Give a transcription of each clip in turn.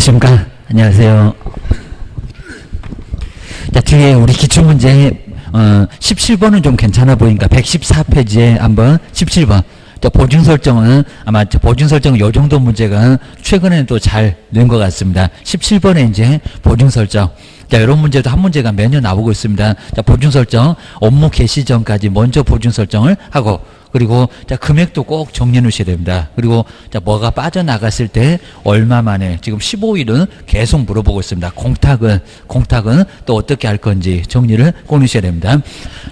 안녕하십니까. 안녕하세요. 자, 뒤에 우리 기출문제 17번은 좀 괜찮아 보이니까 114페이지에 한번 17번. 보증 설정은 아마 보증 설정은 요 정도 문제가 최근에는 또 잘 낸 것 같습니다. 17번에 이제 보증 설정. 자, 이런 문제도 한 문제가 매년 나오고 있습니다. 자, 보증 설정, 업무 개시 전까지 먼저 보증 설정을 하고, 그리고 자, 금액도 꼭 정리해 놓으셔야 됩니다. 그리고 자, 뭐가 빠져나갔을 때 얼마 만에, 지금 15일은 계속 물어보고 있습니다. 공탁은 또 어떻게 할 건지 정리를 꼭 놓으셔야 됩니다.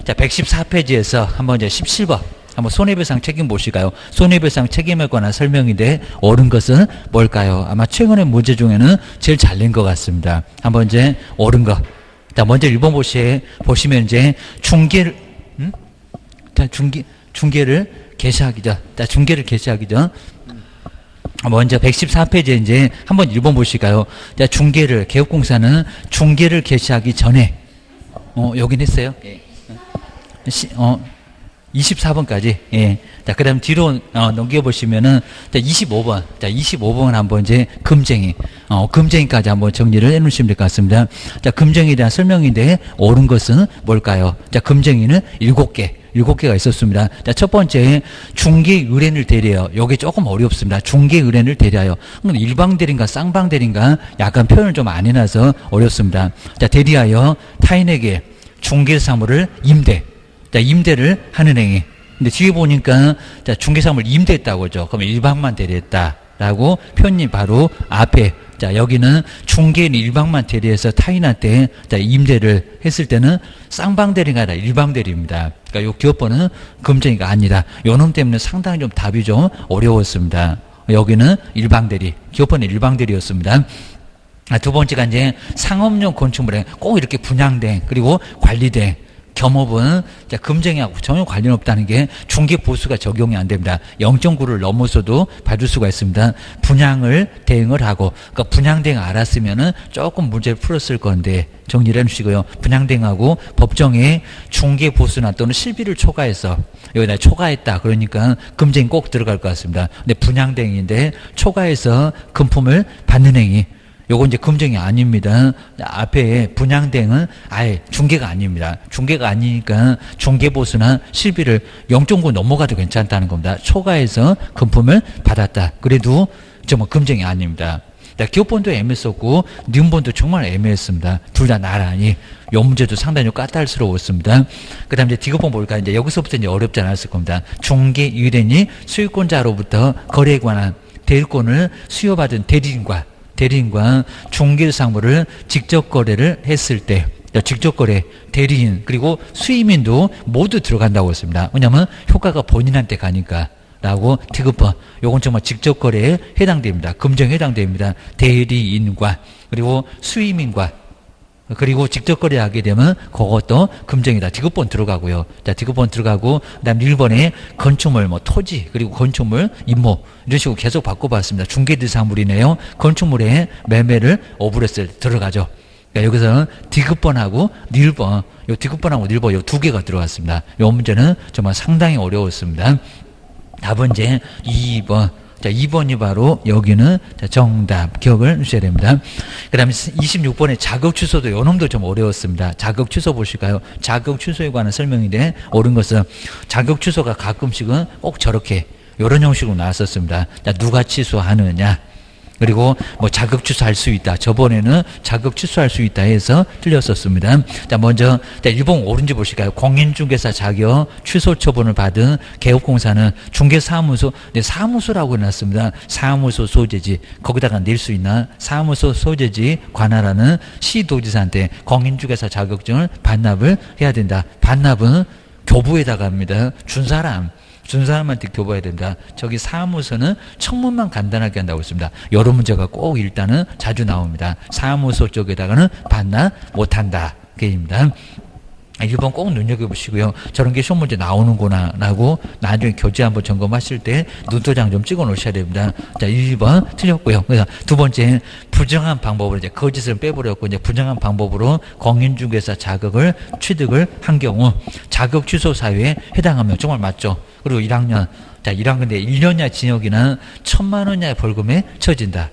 자, 114페이지에서 한번 이제 17번. 한번 손해배상 책임 보실까요? 손해배상 책임에 관한 설명인데 옳은 것은 뭘까요? 아마 최근의 문제 중에는 제일 잘 낸 것 같습니다. 한번 이제 옳은 것. 자, 먼저 1번 보시면 이제 중개를, 자, 중개를 개시하기 전. 자, 중개를 개시하기 전. 먼저 114페이지에 이제 한번 1번 보실까요? 자, 개업공사는 중개를 개시하기 전에, 여긴 했어요? 예. 24번까지. 예. 자, 그 다음 뒤로, 넘겨보시면은, 자, 25번. 자, 25번 한번 이제 금쟁이. 금쟁이까지 한번 정리를 해 놓으시면 될 것 같습니다. 자, 금쟁이에 대한 설명인데, 옳은 것은 뭘까요? 자, 금쟁이는 7개가 있었습니다. 자, 첫 번째, 중개 의뢰인을 대리해요. 요게 조금 어렵습니다. 중개 의뢰인을 대리하여. 일방대리인가 쌍방대리인가 약간 표현을 좀 안 해놔서 어렵습니다. 자, 대리하여 타인에게 중개사무를 자, 임대를 하는 행위. 근데 뒤에 보니까, 자, 중개사무를 임대했다고 하죠. 그러면 일방만 대리했다라고 표현이 바로 앞에. 자, 여기는 중개인 일방만 대리해서 타인한테, 자, 임대를 했을 때는 쌍방대리가 아니라 일방대리입니다. 그러니까 요 기업번은 금쟁이가 아니다. 요 놈 때문에 상당히 좀 답이 좀 어려웠습니다. 여기는 일방대리. 기업번은 일방대리였습니다. 두 번째가 이제 상업용 건축물에 꼭 이렇게 분양된, 그리고 관리된, 겸업은 자, 금쟁이하고 전혀 관련 없다는 게 중개 보수가 적용이 안 됩니다. 0.9를 넘어서도 받을 수가 있습니다. 분양을 대응을 하고, 그러니까 분양 대응 알았으면은 조금 문제를 풀었을 건데 정리를 해주시고요. 분양 대응하고 법정에 중개 보수나 또는 실비를 초과해서 여기다 초과했다. 그러니까 금쟁이 꼭 들어갈 것 같습니다. 근데 분양 대응인데 초과해서 금품을 받는 행위. 요건 이제 금쟁이 아닙니다. 앞에 분양대행은 아예 중개가 아닙니다. 중개가 아니니까 중개보수나 실비를 0.9 넘어가도 괜찮다는 겁니다. 초과해서 금품을 받았다. 그래도 정말 금쟁이 아닙니다. 기업본도 애매했었고 니은본도 정말 애매했습니다. 둘 다 나란히. 요 문제도 상당히 까탈스러웠습니다. 그 다음에 이제 디귿본 볼까요? 이제 여기서부터 이제 어렵지 않았을 겁니다. 중개 의뢰인이 수익권자로부터 거래에 관한 대리권을 수여받은 대리인과 중개사무를 직접 거래를 했을 때, 직접 거래, 대리인, 그리고 수임인도 모두 들어간다고 했습니다. 왜냐하면 효과가 본인한테 가니까. 라고 디귿번. 요건 정말 직접 거래에 해당됩니다. 금정에 해당됩니다. 대리인과, 그리고 수임인과, 그리고 직접 거래하게 되면 그것도 금정이다. 디귿번 들어가고요. 자, 디귿번 들어가고, 그 다음 1번에 건축물, 토지, 그리고 건축물, 임모, 이런 식으로 계속 바꿔봤습니다. 중개대사물이네요. 건축물에 매매를 오브레스 들어가죠. 그러니까 여기서는 디귿번하고 니을번, 요 디귿번하고 니을번 요 두 개가 들어갔습니다. 요 문제는 정말 상당히 어려웠습니다. 답은 이제 2번. 자, 2번이 바로 여기는 자, 정답 기억을 주셔야 됩니다. 그 다음에 26번에 자격 취소도 요놈도 좀 어려웠습니다. 자격 취소 보실까요? 자격 취소에 관한 설명인데 옳은 것은 자격 취소가 가끔씩은 꼭 저렇게 요런 형식으로 나왔었습니다. 자, 누가 취소하느냐, 그리고 자격 취소할 수 있다. 저번에는 자격 취소할 수 있다 해서 틀렸었습니다. 자, 먼저 1번 옳은지 보실까요? 공인중개사 자격 취소 처분을 받은 개업공사는 중개사무소, 사무소라고 해놨습니다. 사무소 소재지, 거기다가 낼 수 있나? 사무소 소재지 관할하는 시도지사한테 공인중개사 자격증을 반납을 해야 된다. 반납은 교부에다가 합니다. 준 사람한테 교부해야 된다. 저기 사무소는 청문만 간단하게 한다고 했습니다. 여러 문제가 꼭 일단은 자주 나옵니다. 사무소 쪽에다가는 반납 못한다. 그게입니다. 1번 꼭 눈여겨보시고요. 저런 게 시험 문제 나오는구나 라고 나중에 교재 한번 점검하실 때 눈도장 좀 찍어 놓으셔야 됩니다. 자, 1번 틀렸고요. 그래서 두 번째, 부정한 방법으로 이제 거짓을 빼버렸고, 이제 부정한 방법으로 공인중개사 자격을 취득을 한 경우 자격 취소 사유에 해당하면 정말 맞죠. 그리고 1학년, 자, 1학년 내 1년 이하 징역이나 1,000만 원 이하의 벌금에 처진다.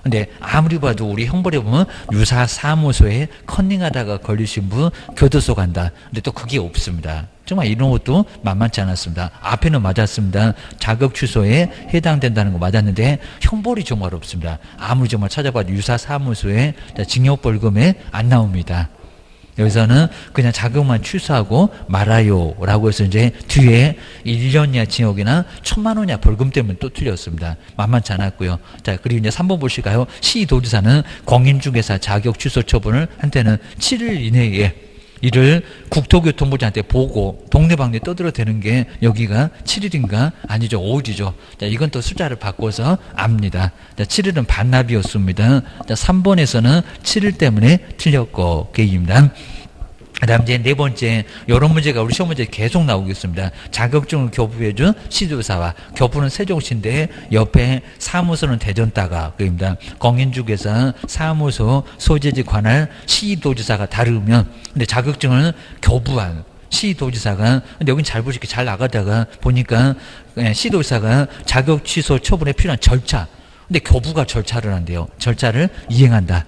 근데 아무리 봐도 우리 형벌에 보면 유사사무소에 컨닝하다가 걸리신 분 교도소 간다. 근데 또 그게 없습니다. 정말 이런 것도 만만치 않았습니다. 앞에는 맞았습니다. 자격 취소에 해당된다는 거 맞았는데 형벌이 정말 없습니다. 아무리 정말 찾아봐도 유사사무소에 징역벌금에 안 나옵니다. 여기서는 그냥 자격만 취소하고 말아요 라고 해서 이제 뒤에 1년 이하 징역이나 1,000만 원 이하 벌금 때문에 또 틀렸습니다. 만만치 않았고요. 자, 그리고 이제 3번 보실까요? 시도지사는 공인중개사 자격 취소 처분을 한때는 7일 이내에 이를 국토교통부장한테 보고 동네방네 떠들어대는 게 여기가 7일인가? 아니죠. 5일이죠. 자, 이건 또 숫자를 바꿔서 압니다. 자, 7일은 반납이었습니다. 자, 3번에서는 7일 때문에 틀렸고 계입니다. 그 다음 이제 네 번째, 이런 문제가 우리 시험 문제에 계속 나오겠습니다. 자격증을 교부해준 시도사와 교부는 세종시인데 옆에 사무소는 대전다가 그입니다. 공인중개사 사무소 소재지 관할 시도지사가 다르면 근데 자격증을 교부한 시도지사가 근데 여긴 잘 보시게 잘 나가다가 보니까 시도지사가 자격 취소 처분에 필요한 절차 근데 교부가 절차를 한대요. 절차를 이행한다.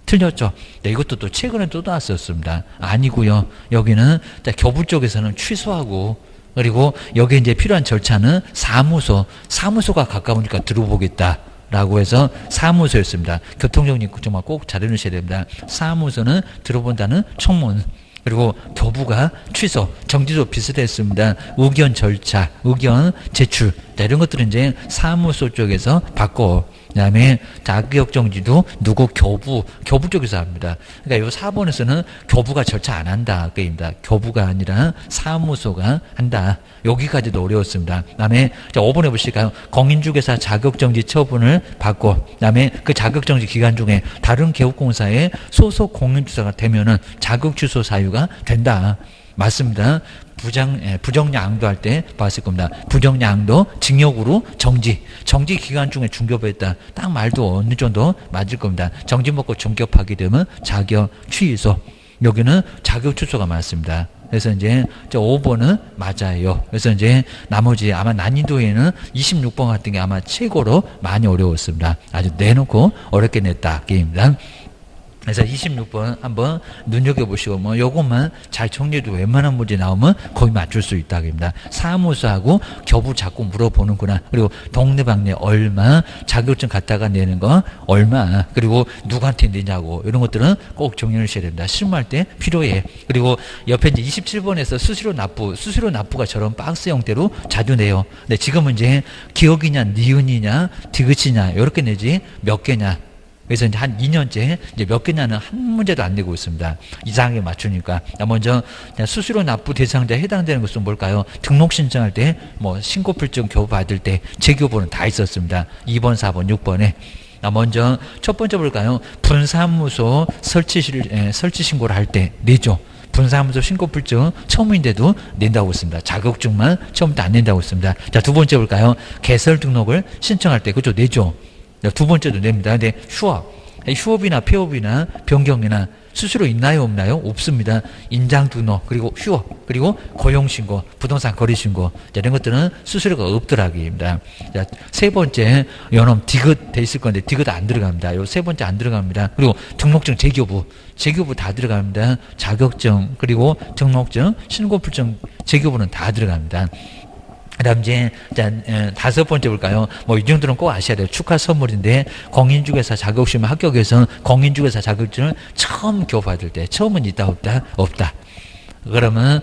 틀렸죠. 네, 이것도 또 최근에 또 나왔었습니다. 아니고요. 여기는 교부 쪽에서는 취소하고 그리고 여기에 이제 필요한 절차는 사무소가 가까우니까 들어보겠다. 라고 해서 사무소였습니다. 교통정리 정말 꼭 잘 해놓으셔야 됩니다. 사무소는 들어본다는 청문. 그리고 교부가 취소, 정지도 비슷했습니다. 의견 절차, 의견 제출. 자, 이런 것들은 이제 사무소 쪽에서 받고 그 다음에 자격정지도 누구 교부 쪽에서 합니다. 그러니까 이 4번에서는 교부가 절차 안 한다. 그입니다. 교부가 아니라 사무소가 한다. 여기까지도 어려웠습니다. 그 다음에 5번에 보실까요? 공인중개사 자격정지 처분을 받고 그 다음에 그 자격정지 기간 중에 다른 개업공사에 소속 공인중개사가 되면은 자격취소 사유가 된다. 맞습니다. 부정량도 할 때 봤을 겁니다. 부정량도 징역으로 정지 기간 중에 중개부했다. 딱 말도 어느 정도 맞을 겁니다. 정지 먹고 중개하게 되면 자격 취소. 여기는 자격 취소가 맞습니다. 그래서 이제 5번은 맞아요. 그래서 이제 나머지 아마 난이도에는 26번 같은 게 아마 최고로 많이 어려웠습니다. 아주 내놓고 어렵게 냈다. 게임입니다. 그래서 26번 한번 눈여겨보시고 뭐 요것만 잘 정리해도 웬만한 문제 나오면 거의 맞출 수 있다입니다. 사무소하고 교부 자꾸 물어보는구나. 그리고 동네방네 얼마, 자격증 갖다가 내는 거 얼마, 그리고 누구한테 내냐고 이런 것들은 꼭 정리를 하셔야 됩니다. 실무할 때 필요해. 그리고 옆에 이제 27번에서 수수료 납부가 저런 박스 형태로 자주 내요. 근데 지금은 이제 기억이냐, 니은이냐, 디귿이냐 이렇게 내지 몇 개냐. 그래서 이제 한 2년째 이제 몇 개냐는 한 문제도 안 내고 있습니다. 이상하게 맞추니까. 먼저 수수료 납부 대상자에 해당되는 것은 뭘까요? 등록 신청할 때 뭐 신고필증 교부 받을 때 재교부는 다 있었습니다. 2번, 4번, 6번에. 먼저 첫 번째 볼까요? 분사무소 설치 신고를 할 때 내죠. 분사무소 신고필증 처음인데도 낸다고 했습니다. 자격증만 처음부터 안 낸다고 했습니다. 자, 두 번째 볼까요? 개설 등록을 신청할 때 그죠? 내죠. 두 번째도 냅니다. 근데 휴업이나 폐업이나 변경이나 수수료 있나요? 없나요? 없습니다. 인장 등록, 그리고 휴업, 그리고 고용신고, 부동산 거래신고, 이런 것들은 수수료가 없더라기입니다. 자, 세 번째, 요놈 디귿 돼 있을 건데, 디귿 안 들어갑니다. 요 세 번째 안 들어갑니다. 그리고 등록증 재교부 다 들어갑니다. 자격증, 그리고 등록증, 신고필증, 재교부는 다 들어갑니다. 그 다음 이제, 다섯 번째 볼까요? 뭐, 이 정도는 꼭 아셔야 돼요. 축하 선물인데, 공인중개사 자격시험 합격해서 공인중개사 자격증을 처음 교부받을 때, 처음은 있다, 없다. 그러면,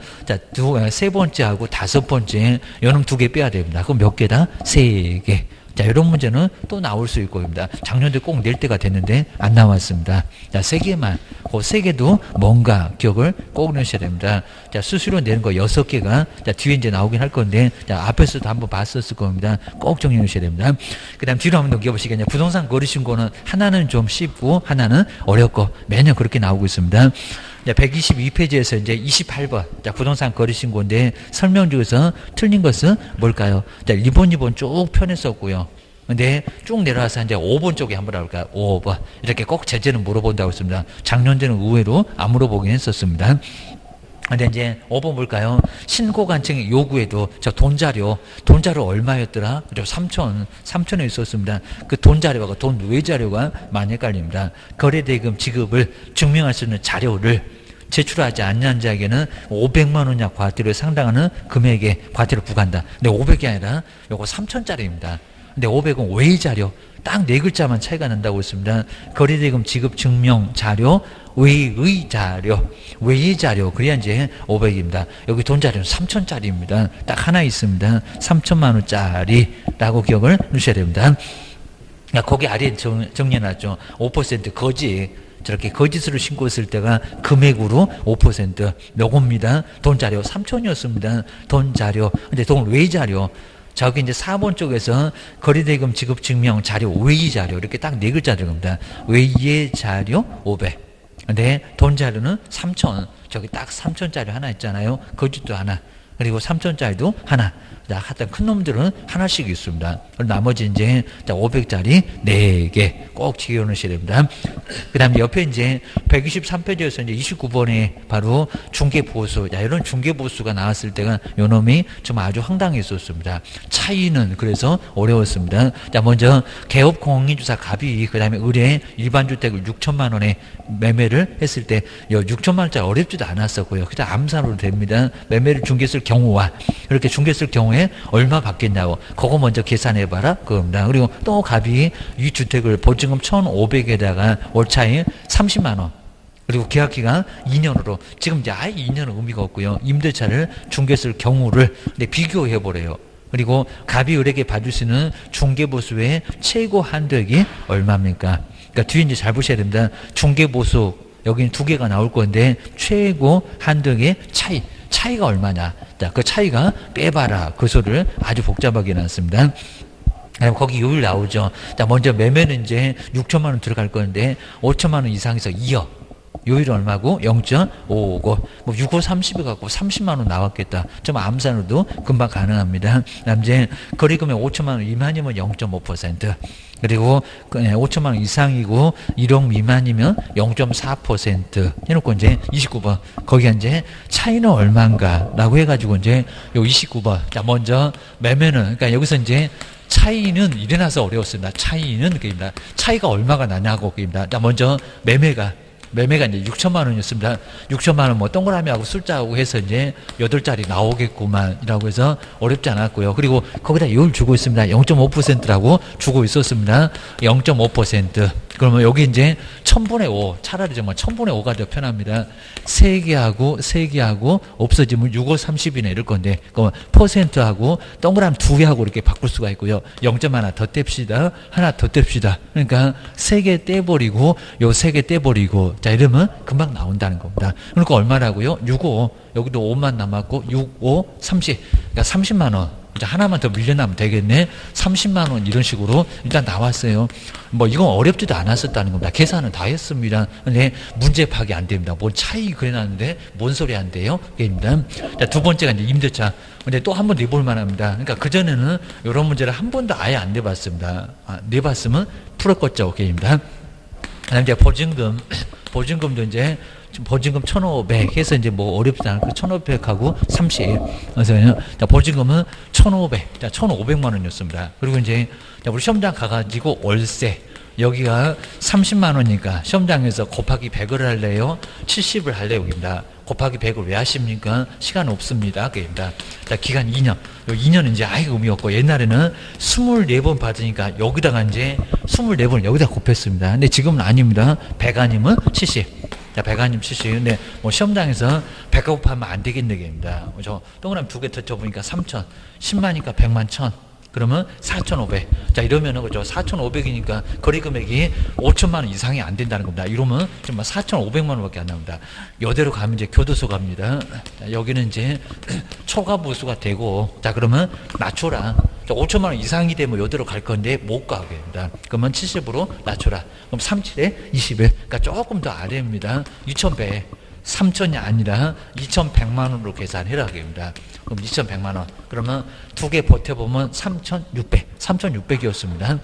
세 번째하고 다섯 번째, 요놈 2개 빼야 됩니다. 그럼 몇 개다? 3개. 자, 이런 문제는 또 나올 수 있고입니다. 작년에 꼭 낼 때가 됐는데 안 나왔습니다. 자, 3개만. 그 3개도 뭔가 기억을 꼭 넣으셔야 됩니다. 자, 수수료 내는 거 6개가 자, 뒤에 이제 나오긴 할 건데 자, 앞에서도 한번 봤었을 겁니다. 꼭 정리해 주셔야 됩니다. 그 다음 뒤로 한번 넘겨보시겠냐. 부동산 거래신고는 하나는 좀 쉽고 하나는 어렵고 매년 그렇게 나오고 있습니다. 122페이지에서 이제 28번. 자, 부동산 거래신고인데 설명 중에서 틀린 것은 뭘까요? 자, 1번 쭉 펴냈었고요. 근데 쭉 내려와서 이제 5번 쪽에 한번 나올까요? 5번. 이렇게 꼭 제재는 물어본다고 했습니다. 작년에는 의외로 안 물어보긴 했었습니다. 근데 이제 5번 볼까요? 신고관청의 요구에도 저 돈자료 얼마였더라? 그죠? 3천에 있었습니다. 그 돈자료가 돈 외자료가 많이 헷갈립니다. 거래대금 지급을 증명할 수 있는 자료를 제출하지 않는 자에게는 500만 원 이하 과태료에 상당하는 금액의 과태료 부과한다. 근데 500이 아니라 요거 3천짜리입니다. 근데 500은 외자료 딱 네 글자만 차이가 난다고 했습니다. 거래대금 지급 증명 자료 외의 자료 그래야 이제 500입니다. 여기 돈 자료는 3천짜리입니다. 딱 하나 있습니다. 3천만 원짜리라고 기억을 넣으셔야 됩니다. 거기 아래에 정리해놨죠. 5% 거짓. 저렇게 거짓으로 신고 있을 때가 금액으로 5% 요겁니다. 돈 자료 3천이었습니다. 돈 자료. 근데 돈 외 자료. 저기 이제 4번 쪽에서 거래대금 지급 증명 자료 외의 자료 이렇게 딱 네 글자 들어갑니다. 외의 자료 500. 근데 돈 자료는 3천. 저기 딱 3천짜리 하나 있잖아요. 거짓도 하나. 그리고 3천짜리도 하나. 하여튼 큰 놈들은 하나씩 있습니다. 나머지 이제 500짜리 4개 꼭 지켜 놓으셔야 됩니다. 그 다음에 옆에 이제 123페이지에서 이제 29번에 바로 중개보수. 이런 중개보수가 나왔을 때가 요 놈이 좀 아주 황당했었습니다. 차이는 그래서 어려웠습니다. 자, 먼저 개업 공인주사 갑이 그 다음에 의뢰 일반주택을 6천만 원에 매매를 했을 때 6천만 원짜리 어렵지도 않았었고요. 그냥 암산으로 됩니다. 매매를 중개했을 경우와 이렇게 중개했을 경우에 얼마 받겠냐고 그거 먼저 계산해봐라 그겁니다. 그리고 또 갑이 이 주택을 보증금 1,500에다가 월차임 30만 원 그리고 계약기간 2년으로 지금 이제 아예 2년은 의미가 없고요. 임대차를 중개했을 경우를 비교해보래요. 그리고 갑이 을에게 받을 수 있는 중개보수의 최고 한도액이 얼마입니까? 그러니까 뒤에 이제 잘 보셔야 됩니다. 중개보수 여기는 두 개가 나올 건데 최고 한도액의 차이가 얼마냐? 자, 그 차이가 빼봐라. 그 소리를 아주 복잡하게 해놨습니다. 거기 요율 나오죠. 자, 먼저 매매는 이제 6천만 원 들어갈 건데 5천만 원 이상에서 2억. 요율 얼마고? 0.559. 뭐 6, 5, 30이 갖고 30만 원 나왔겠다. 좀 암산으로도 금방 가능합니다. 그다음 이제 거래금액 5천만 원 미만이면 0.5%. 그리고 5천만 원 이상이고 1억 미만이면 0.4% 해놓고 이제 29번 거기가 이제 차이는 얼마인가라고 해가지고 이제 요 29번 자 먼저 매매는 그러니까 여기서 이제 차이는 일어나서 어려웠습니다. 차이는 그입니다. 차이가 얼마가 나냐고 그입니다. 자 먼저 매매가 이제 6천만 원이었습니다. 6천만 원 뭐 동그라미하고 숫자하고 해서 이제 8자리 나오겠구만이라고 해서 어렵지 않았고요. 그리고 거기다 요율 주고 있습니다. 0.5%라고 주고 있었습니다. 0.5%. 그러면 여기 이제 1000분의 5 차라리 정말 1000분의 5가 더 편합니다. 3개하고 없어지면 6, 5, 30이네 이럴 건데 그러면 퍼센트하고 동그라미 2개하고 이렇게 바꿀 수가 있고요. 0점 하나 더 뗍시다. 하나 더 뗍시다. 그러니까 3개 떼버리고 요 3개 떼버리고 자 이러면 금방 나온다는 겁니다. 그러니까 얼마라고요? 6, 5 여기도 5만 남았고 6, 5, 30 그러니까 30만 원 하나만 더 밀려나면 되겠네. 30만 원 이런 식으로 일단 나왔어요. 뭐 이건 어렵지도 않았었다는 겁니다. 계산은 다 했습니다. 근데 문제 파악이 안 됩니다. 뭔 차이 그래놨는데 뭔 소리 안 돼요? 그입니다. 자, 두 번째가 이제 임대차. 근데 또 한 번 내볼 만합니다. 그러니까 그전에는 이런 문제를 한 번도 아예 안 내봤습니다. 내봤으면 풀었겠죠. 그입니다. 그다음 이제 보증금도 이제 보증금 1,500 해서 이제 뭐 어렵지 않고 1,500하고 30. 그래서 보증금은 1,500. 자, 1,500만 원이었습니다. 그리고 이제 우리 시험장 가가지고 월세. 여기가 30만 원이니까 시험장에서 곱하기 100을 할래요? 70을 할래요? 여기입니다. 곱하기 100을 왜 하십니까? 시간 없습니다. 그입니다. 자, 기간 2년. 요 2년은 이제 아예 의미 없고 옛날에는 24번 받으니까 여기다가 이제 24번을 여기다 곱했습니다. 근데 지금은 아닙니다. 100 아니면 70. 자, 100 아니면 70. 근데 뭐 시험장에서 100 곱하면 안 되겠네, 게입니다. 저 동그라미 2개 터쳐보니까 3천. 10만이니까 100만 1,000. 그러면 4,500. 자, 이러면은, 그죠. 4,500이니까 거래 금액이 5천만 원 이상이 안 된다는 겁니다. 이러면 정말 4,500만 원밖에 안 나옵니다. 여대로 가면 이제 교도소 갑니다. 자, 여기는 이제 초과 보수가 되고, 자, 그러면 낮춰라. 5천만 원 이상이 되면 여대로 갈 건데 못 가게 됩니다. 그러면 70으로 낮춰라. 그럼 37에 21. 그러니까 조금 더 아래입니다. 2,100. 3천이 아니라 2,100만 원으로 계산해라 합니다. 그럼 2,100만 원. 그러면 두 개 버텨보면 3,600. 3,600이었습니다.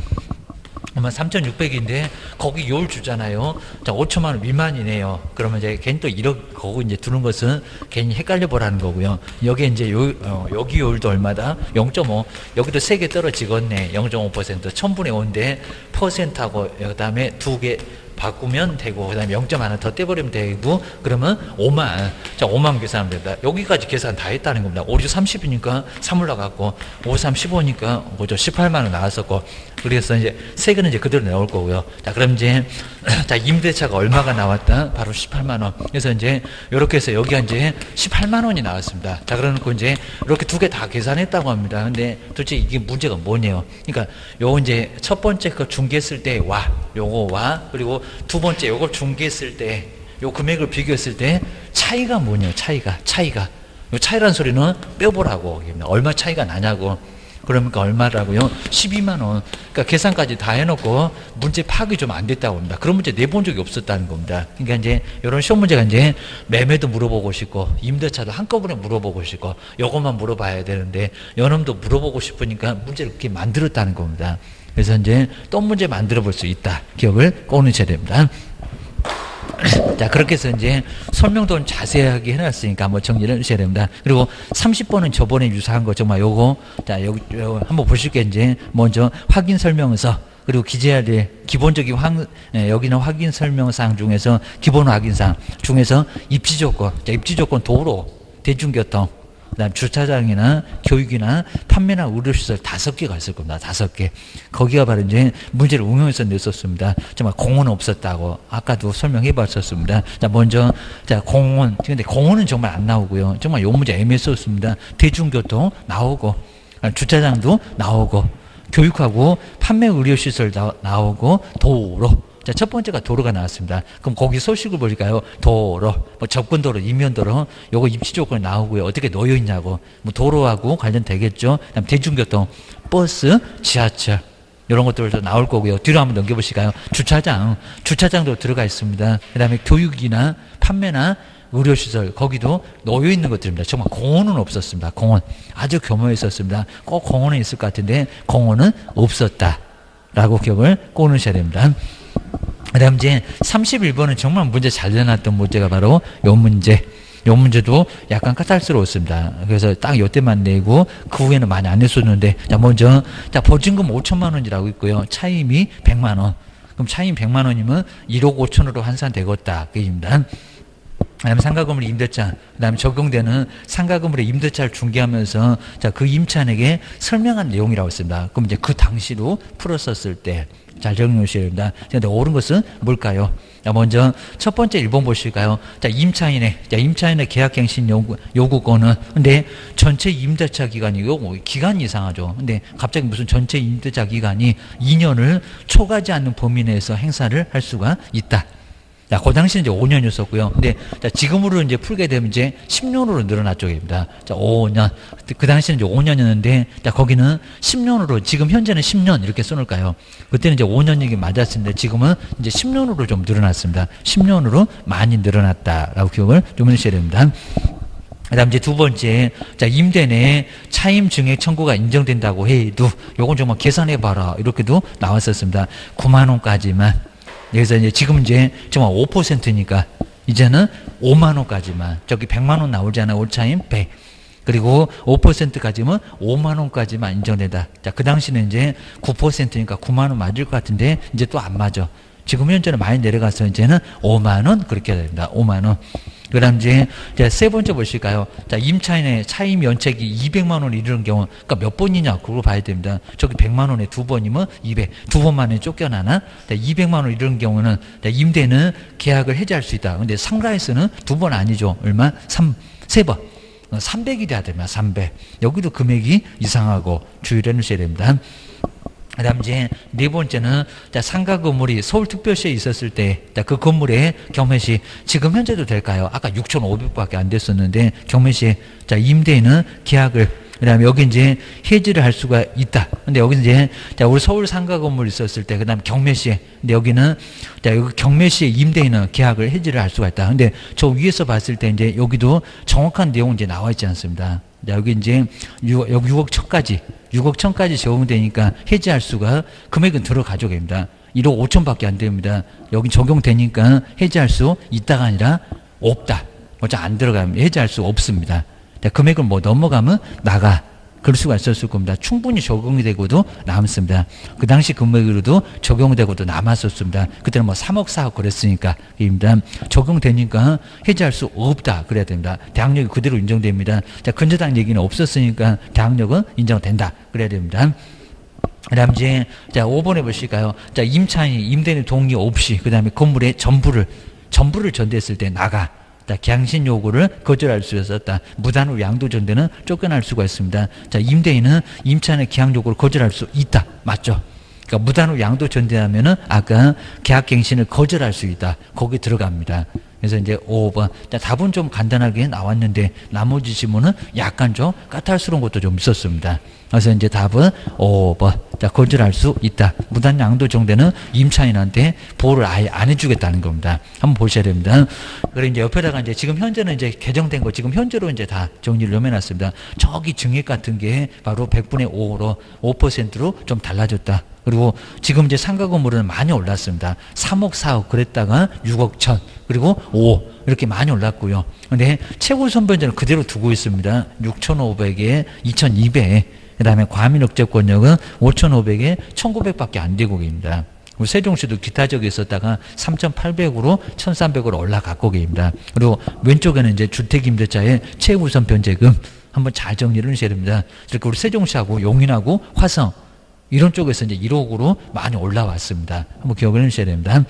아마 3,600인데 거기 요율 주잖아요. 자, 5천만 원 미만이네요. 그러면 이제 괜히 또 1억 거기 이제 두는 것은 괜히 헷갈려 보라는 거고요. 여기 이제 여기 요율도 얼마다? 0.5. 여기도 3개 떨어지겠네. 0.5%. 1000분의 5인데 퍼센트하고 그다음에 2개 바꾸면 되고, 그 다음에 0점 하나 더 떼버리면 되고, 그러면 5만. 자, 5만 계산하면 된다. 여기까지 계산 다 했다는 겁니다. 5, 6, 30이니까 3 올라갔고, 5, 3, 15니까, 그죠? 18만 원 나왔었고, 그래서 이제 세금은 이제 그대로 나올 거고요. 자, 그럼 이제, 자, 임대차가 얼마가 나왔다? 바로 18만 원. 그래서 이제, 요렇게 해서 여기가 이제 18만 원이 나왔습니다. 자, 그러놓고 이제, 이렇게 2개 다 계산했다고 합니다. 근데 도대체 이게 문제가 뭐냐요? 그러니까, 요거 이제 첫 번째 거 중개했을 때 와, 요거 와, 그리고 두 번째 요걸 중개했을 때, 요 금액을 비교했을 때 차이가 뭐냐요? 차이가. 요 차이라는 소리는 빼보라고. 얼마 차이가 나냐고. 그러니까 얼마라고요? 12만 원. 그러니까 계산까지 다 해놓고 문제 파악이 좀 안 됐다고 합니다. 그런 문제 내본 적이 없었다는 겁니다. 그러니까 이제 이런 시험 문제가 이제 매매도 물어보고 싶고 임대차도 한꺼번에 물어보고 싶고 요것만 물어봐야 되는데 요놈도 물어보고 싶으니까 문제를 그렇게 만들었다는 겁니다. 그래서 이제 또 문제 만들어 볼 수 있다. 기억을 꼭 넣으셔야 됩니다. 자, 그렇게 해서 이제 설명도 자세하게 해놨으니까 한번 정리를 해주셔야 됩니다. 그리고 30번은 저번에 유사한 거 정말 요거, 자, 요거 한번 보실게요. 이제 먼저 확인 설명서, 그리고 기재해야 될 기본적인 여기는 확인 설명사항 중에서 기본 확인사항 중에서 입지 조건, 자, 입지 조건 도로, 대중교통, 그다음 주차장이나 교육이나 판매나 의료시설 5개가 있을 겁니다. 5개. 거기가 바로 이제 문제를 응용해서 냈었습니다. 정말 공원은 없었다고 아까도 설명해 봤었습니다. 자, 먼저 자, 공원. 근데 공원은 정말 안 나오고요. 정말 요 문제 애매했었습니다. 대중교통 나오고, 주차장도 나오고, 교육하고 판매 의료시설 나오고, 도로. 자, 첫 번째가 도로가 나왔습니다. 그럼 거기 소식을 보실까요? 도로, 뭐 접근도로, 이면도로, 요거 입지 조건이 나오고요. 어떻게 놓여 있냐고. 뭐 도로하고 관련되겠죠. 그다음 대중교통, 버스, 지하철. 이런 것들도 나올 거고요. 뒤로 한번 넘겨보실까요? 주차장도 들어가 있습니다. 그 다음에 교육이나 판매나 의료시설, 거기도 놓여 있는 것들입니다. 정말 공원은 없었습니다. 공원. 아주 교묘했었습니다. 꼭 공원은 있을 것 같은데, 공원은 없었다. 라고 기억을 꼭 넣으셔야 됩니다. 그 다음 이제 31번은 정말 문제 잘 내놨던 문제가 바로 요 문제. 요 문제도 약간 까탈스러웠습니다. 그래서 딱 요때만 내고 그 후에는 많이 안 냈었는데, 자, 먼저, 자, 보증금 5천만 원이라고 있고요. 차임이 100만 원. 그럼 차임 100만 원이면 1억 5천으로 환산되겠다. 그입니다. 그다음에 상가건물의 임대차, 그다음에 적용되는 상가건물의 임대차를 중개하면서 자, 그 임차인에게 설명한 내용이라고 있습니다. 그럼 이제 그 당시로 풀었었을 때 잘 정리해 주셔야 됩니다. 그런데 옳은 것은 뭘까요? 자, 먼저 첫 번째 1번 보실까요? 자, 임차인의 계약갱신 요구권은, 근데 전체 임대차 기간이고 기간이 이상하죠. 근데 갑자기 무슨 전체 임대차 기간이 2년을 초과하지 않는 범위 내에서 행사를 할 수가 있다. 자, 그 당시는 이제 5년이었었고요. 근데, 자, 지금으로 이제 풀게 되면 이제 10년으로 늘어났죠. 입니다. 자, 5년. 그 당시는 이제 5년이었는데, 자, 거기는 10년으로, 지금 현재는 10년 이렇게 써놓을까요? 그때는 이제 5년 얘기 맞았는데, 지금은 이제 10년으로 좀 늘어났습니다. 10년으로 많이 늘어났다라고 기억을 좀 해주셔야 됩니다. 그 다음 이제 두 번째, 자, 임대 내에 차임 증액 청구가 인정된다고 해도, 요건 정말 계산해봐라. 이렇게도 나왔었습니다. 9만 원까지만. 그래서 이제 지금 이제 정말 5%니까 이제는 5만 원까지만, 저기 100만 원 나오잖아요. 올차임 100. 그리고 5%까지면 5만 원까지만 인정된다. 자, 그 당시는 이제 9%니까 9만 원 맞을 것 같은데 이제 또 안 맞아. 지금 현재는 많이 내려가서 이제는 5만 원 그렇게 됩니다. 5만 원. 그 다음 이제 세 번째 보실까요? 자, 임차인의 차임 연체기 200만 원 이르는 경우, 그러니까 몇 번이냐, 그걸 봐야 됩니다. 저기 100만 원에 2번이면 200, 2번 만에 쫓겨나나? 200만 원 이르는 경우는 임대는 계약을 해지할 수 있다. 근데 상가에서는 2번 아니죠. 얼마? 3번. 300이 돼야 됩니다. 300. 여기도 금액이 이상하고 주의를 해주셔야 됩니다. 그 다음 이제 네 번째는, 자, 상가 건물이 서울특별시에 있었을 때, 자, 그 건물의 경매시, 지금 현재도 될까요? 아까 6,500밖에 안 됐었는데, 경매시에, 자, 임대인은 계약을 그다음에 여기 이제 해지를 할 수가 있다. 근데 여기 이제 자 우리 서울 상가 건물 있었을 때 그다음 경매시에 근데 여기는 자 여기 경매시에 임대인은 계약을 해지를 할 수가 있다. 근데 저 위에서 봤을 때 이제 여기도 정확한 내용 이제 나와 있지 않습니다. 자 여기 이제 6억 천까지 적용되니까 해지할 수가 금액은 들어가죠, 됩니다. 1억 5천밖에 안 됩니다. 여기 적용되니까 해지할 수 있다가 아니라 없다. 어차피 안 들어가면 해지할 수 없습니다. 금액을 뭐 넘어가면 나가. 그럴 수가 있었을 겁니다. 충분히 적용이 되고도 남습니다. 그 당시 금액으로도 적용되고도 남았었습니다. 그때는 뭐 3억 4억 그랬으니까 입니다. 적용되니까 해지할 수 없다 그래야 됩니다. 대항력이 그대로 인정됩니다. 자, 근저당 얘기는 없었으니까 대항력은 인정된다 그래야 됩니다. 그다음 이제 자 5번에 보실까요? 자 임차인이 임대인 동의 없이 그다음에 건물의 전부를 전대했을 때 나가. 자, 갱신 요구를 거절할 수 있었다. 무단 후 양도 전대는 쫓겨날 수가 있습니다. 자, 임대인은 임차인의 계약 요구를 거절할 수 있다. 맞죠? 그러니까 무단 후 양도 전대하면은 아까 계약 갱신을 거절할 수 있다. 거기 들어갑니다. 그래서 이제 5번. 자, 답은 좀 간단하게 나왔는데 나머지 지문은 약간 좀 까탈스러운 것도 좀 있었습니다. 그래서 이제 답은 5번. 자, 거절할 수 있다. 무단 양도 정대는 임차인한테 보호를 아예 안 해주겠다는 겁니다. 한번 보셔야 됩니다. 그리고 이제 옆에다가 이제 지금 현재는 이제 개정된 거 지금 현재로 이제 다 정리를 좀 해놨습니다. 저기 증액 같은 게 바로 100분의 5로 5%로 좀 달라졌다. 그리고 지금 이제 상가 건물은 많이 올랐습니다. 3억 4억 그랬다가 6억 1천 그리고 5 이렇게 많이 올랐고요. 근데 최고 선변제는 그대로 두고 있습니다. 6,500에 2,200에 그 다음에 과민 억제권역은 5,500에 1,900밖에 안 되고 계십니다. 세종시도 기타 지역에 있었다가 3,800으로 1,300으로 올라갔고 계십니다. 그리고 왼쪽에는 이제 주택임대차의 최우선 변제금 한번 잘 정리를 하셔야 됩니다. 이렇게 우리 세종시하고 용인하고 화성 이런 쪽에서 이제 1억으로 많이 올라왔습니다. 한번 기억을 해주셔야 됩니다.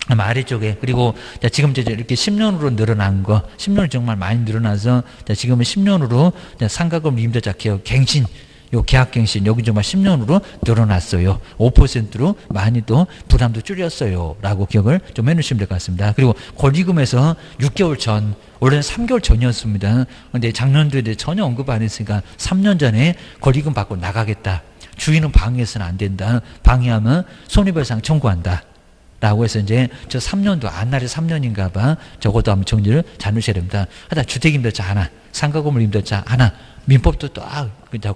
아래쪽에 그리고 자 지금 이제 이렇게 10년으로 늘어난 거 10년이 정말 많이 늘어나서 자 지금은 10년으로 상가금 임대차 개혁 갱신 요 계약갱신 여기 정말 10년으로 늘어났어요. 5%로 많이 또 부담도 줄였어요. 라고 기억을 좀 해놓으시면 될 것 같습니다. 그리고 권리금에서 6개월 전 원래는 3개월 전이었습니다. 근데 작년도에 전혀 언급 안 했으니까 3년 전에 권리금 받고 나가겠다. 주인은 방해해서는 안 된다. 방해하면 손해배상 청구한다. 라고 해서 이제 저 3년도 안날이 3년인가 봐. 저것도 한번 정리를 잘 놓으셔야 됩니다. 하다 주택임대차 하나, 상가건물 임대차 하나, 민법도 또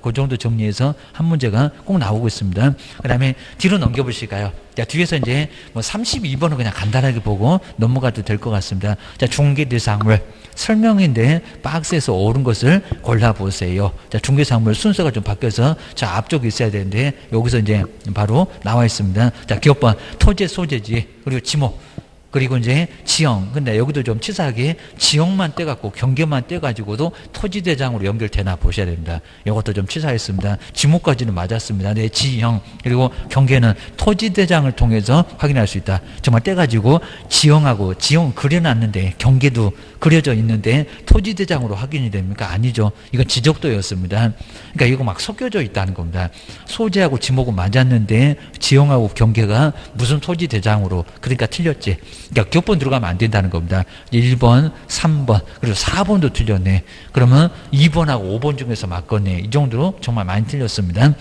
그 정도 정리해서 한 문제가 꼭 나오고 있습니다. 그 다음에 뒤로 넘겨보실까요? 자, 뒤에서 이제 뭐 32번은 그냥 간단하게 보고 넘어가도 될 것 같습니다. 자, 중개대상물 설명인데 박스에서 옳은 것을 골라보세요. 자, 중개상물 순서가 좀 바뀌어서 저 앞쪽에 있어야 되는데 여기서 이제 바로 나와 있습니다. 자, 기업번 토지 소재지 그리고 지목 그리고 이제 지형. 근데 여기도 좀 치사하게 지형만 떼갖고 경계만 떼가지고도 토지대장으로 연결되나 보셔야 됩니다. 이것도 좀 치사했습니다. 지목까지는 맞았습니다. 네, 지형 그리고 경계는 토지대장을 통해서 확인할 수 있다. 정말 떼가지고 지형 그려놨는데 경계도 그려져 있는데 토지대장으로 확인이 됩니까? 아니죠. 이건 지적도였습니다. 그러니까 이거 막 섞여져 있다는 겁니다. 소재하고 지목은 맞았는데 지형하고 경계가 무슨 토지대장으로 그러니까 틀렸지. 그러니까 격번 들어가면 안 된다는 겁니다. 1번, 3번, 그리고 4번도 틀렸네. 그러면 2번하고 5번 중에서 맞겠네. 이 정도로 정말 많이 틀렸습니다.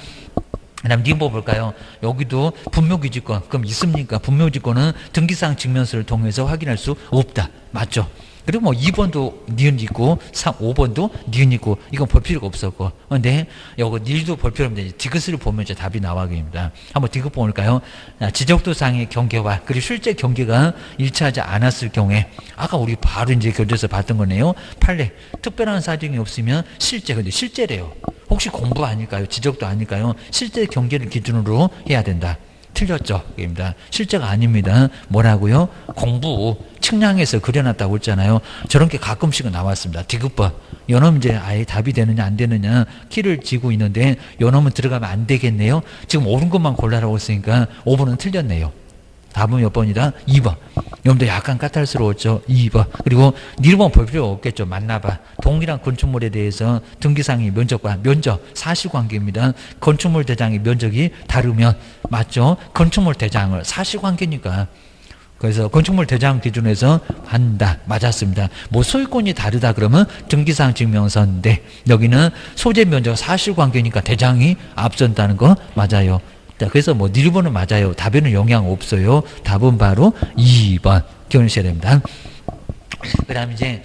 그 다음 니은 볼까요? 여기도 분묘기지권. 그럼 있습니까? 분묘기지권은 등기상 증명서를 통해서 확인할 수 없다. 맞죠? 그리고 뭐 2번도 니은 있고 5번도 니은 있고 이건 볼 필요가 없었고 근데 요거 니도 볼 필요 없는데 디귿을 보면 이제 답이 나와게 됩니다. 한번 디귿 볼까요? 지적도상의 경계와 그리고 실제 경계가 일치하지 않았을 경우에 아까 우리 바로 이제 교재에서 봤던 거네요. 판례 특별한 사정이 없으면 근데 실제래요. 혹시 공부 아닐까요? 지적도 아닐까요? 실제 경계를 기준으로 해야 된다. 틀렸죠. 입니다. 실제가 아닙니다. 뭐라고요? 공부 측량해서 그려놨다고 했잖아요. 저런 게 가끔씩은 나왔습니다. 디귿번. 요놈 이제 아예 답이 되느냐 안 되느냐 키를 쥐고 있는데 요놈은 들어가면 안 되겠네요. 지금 옳은 것만 골라라고 했으니까 5번은 틀렸네요. 답은 몇 번이다? 2번. 여러분들 약간 까탈스러웠죠? 2번. 그리고 1번 볼 필요 없겠죠? 맞나봐. 동일한 건축물에 대해서 등기상의 면적과 사실관계입니다. 건축물 대장의 면적이 다르면 맞죠? 건축물 대장을 사실관계니까 그래서 건축물 대장 기준에서 한다. 맞았습니다. 뭐 소유권이 다르다 그러면 등기사항 증명서인데 여기는 소재 면적 사실관계니까 대장이 앞선다는 거 맞아요. 자, 그래서 뭐 1번은 맞아요. 답에는 영향 없어요. 답은 바로 2번 기억하셔야 됩니다. 그 다음에 이제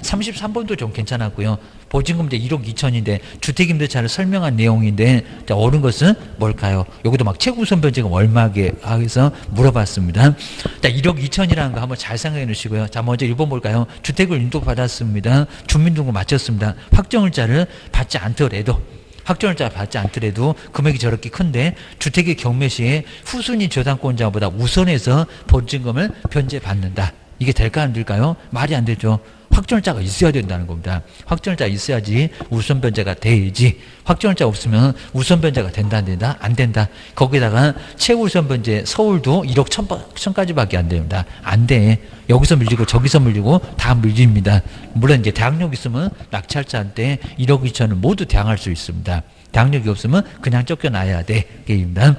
33번도 좀 괜찮았고요. 보증금 이제 1억 2천인데 주택임대차를 설명한 내용인데 자, 옳은 것은 뭘까요? 여기도 막 최우선 변제금 얼마게 해서 물어봤습니다. 자, 1억 2천이라는 거 한번 잘 생각해 놓으시고요. 자, 먼저 1번 볼까요? 주택을 인도받았습니다. 주민등록 마쳤습니다. 확정일자를 받지 않더라도 확정일자 받지 않더라도 금액이 저렇게 큰데 주택의 경매 시에 후순위 저당권자보다 우선해서 보증금을 변제받는다. 이게 될까 안 될까요? 말이 안 되죠. 확정일자가 있어야 된다는 겁니다. 확정일자가 있어야지 우선 변제가 돼야지. 확정일자 없으면 우선 변제가 된다 안 된다? 안 된다. 거기다가 최우선 변제 서울도 1억 1천까지밖에 안 됩니다. 안 돼. 여기서 밀리고 저기서 밀리고 다 밀립니다. 물론 이제 대항력 있으면 낙찰자한테 1억 2천을 모두 대항할 수 있습니다. 대항력이 없으면 그냥 쫓겨나야 돼. 게임입니다.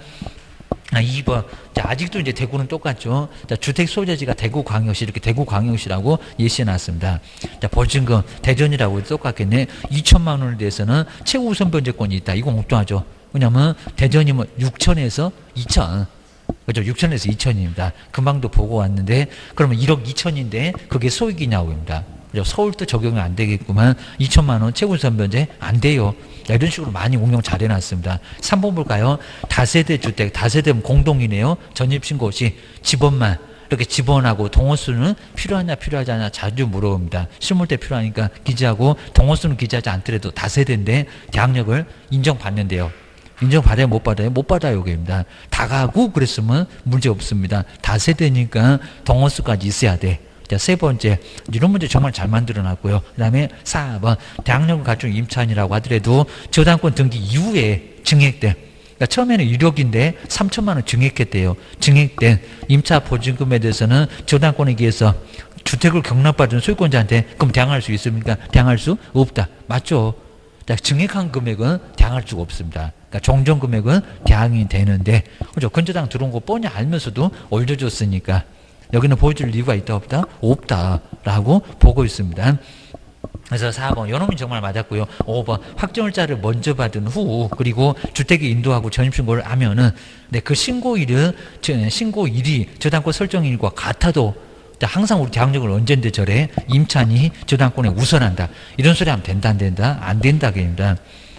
2번. 자, 아직도 이제 대구는 똑같죠. 자, 주택 소재지가 대구광역시, 이렇게 대구광역시라고 예시해 놨습니다. 자, 보증금, 대전이라고 똑같겠네. 2천만 원에 대해서는 최우선 변제권이 있다. 이거 엉뚱하죠. 왜냐면 대전이면 6천에서 2천. 그죠? 6천에서 2천입니다. 금방도 보고 왔는데, 그러면 1억 2천인데, 그게 소액이냐고입니다. 그죠? 서울도 적용이 안 되겠구만. 2천만 원 최우선 변제 안 돼요. 자, 이런 식으로 많이 응용 잘 해놨습니다. 3번 볼까요? 다세대 주택, 다세대면 공동이네요. 전입신고 시 집원만 이렇게 집원하고 동호수는 필요하냐 필요하지 않냐 자주 물어봅니다. 실물 때 필요하니까 기재하고 동호수는 기재하지 않더라도 다세대인데 대항력을 인정받는데요. 인정받아요? 못 받아요? 못 받아요. 그입니다. 다가구 그랬으면 문제 없습니다. 다세대니까 동호수까지 있어야 돼. 자, 세 번째, 이런 문제 정말 잘 만들어놨고요. 그 다음에 4번, 대항력을 갖춘 임차인이라고 하더라도 저당권 등기 이후에 증액된, 그러니까 처음에는 1억인데 3천만 원 증액했대요. 증액된 임차 보증금에 대해서는 저당권에 의해서 주택을 경락받은 소유권자한테 그럼 대항할 수 있습니까? 대항할 수 없다. 맞죠? 자, 증액한 금액은 대항할 수가 없습니다. 그러니까 종전 금액은 대항이 되는데, 그죠? 근저당 들어온 거 뻔히 알면서도 올려줬으니까. 여기는 보여줄 이유가 있다 없다? 없다라고 보고 있습니다. 그래서 4번 요놈이 정말 맞았고요. 5번 확정일자를 먼저 받은 후 그리고 주택에 인도하고 전입신고를 하면은 네, 그 신고일이 저당권 설정일과 같아도 항상 우리 대항력을 언젠데 저래 임차인이 저당권에 우선한다. 이런 소리 하면 된다 안 된다? 안 된다 게입니다.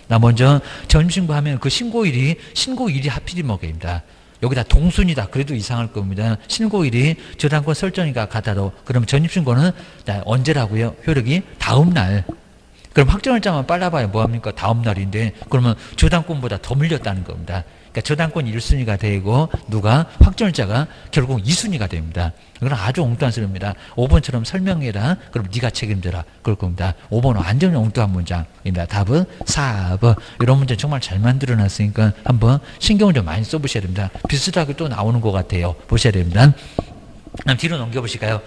나 먼저 전입신고하면 그 신고일이 하필이 뭐게입니다. 여기다 동순이다. 그래도 이상할 겁니다. 신고일이 저당권 설정일과 같아도 그럼 전입신고는 언제라고요? 효력이 다음 날. 그럼 확정일자만 빨라봐야 뭐합니까? 다음 날인데 그러면 저당권보다 더 밀렸다는 겁니다. 그러니까 저당권 1순위가 되고 누가 확정일자가 결국 2순위가 됩니다. 이건 아주 엉뚱한 소리입니다. 5번처럼 설명해라. 그럼 네가 책임져라. 그럴 겁니다. 5번은 완전히 엉뚱한 문장입니다. 답은 4번. 이런 문제 정말 잘 만들어놨으니까 한번 신경을 좀 많이 써보셔야 됩니다. 비슷하게 또 나오는 것 같아요. 보셔야 됩니다. 그럼 뒤로 넘겨보실까요?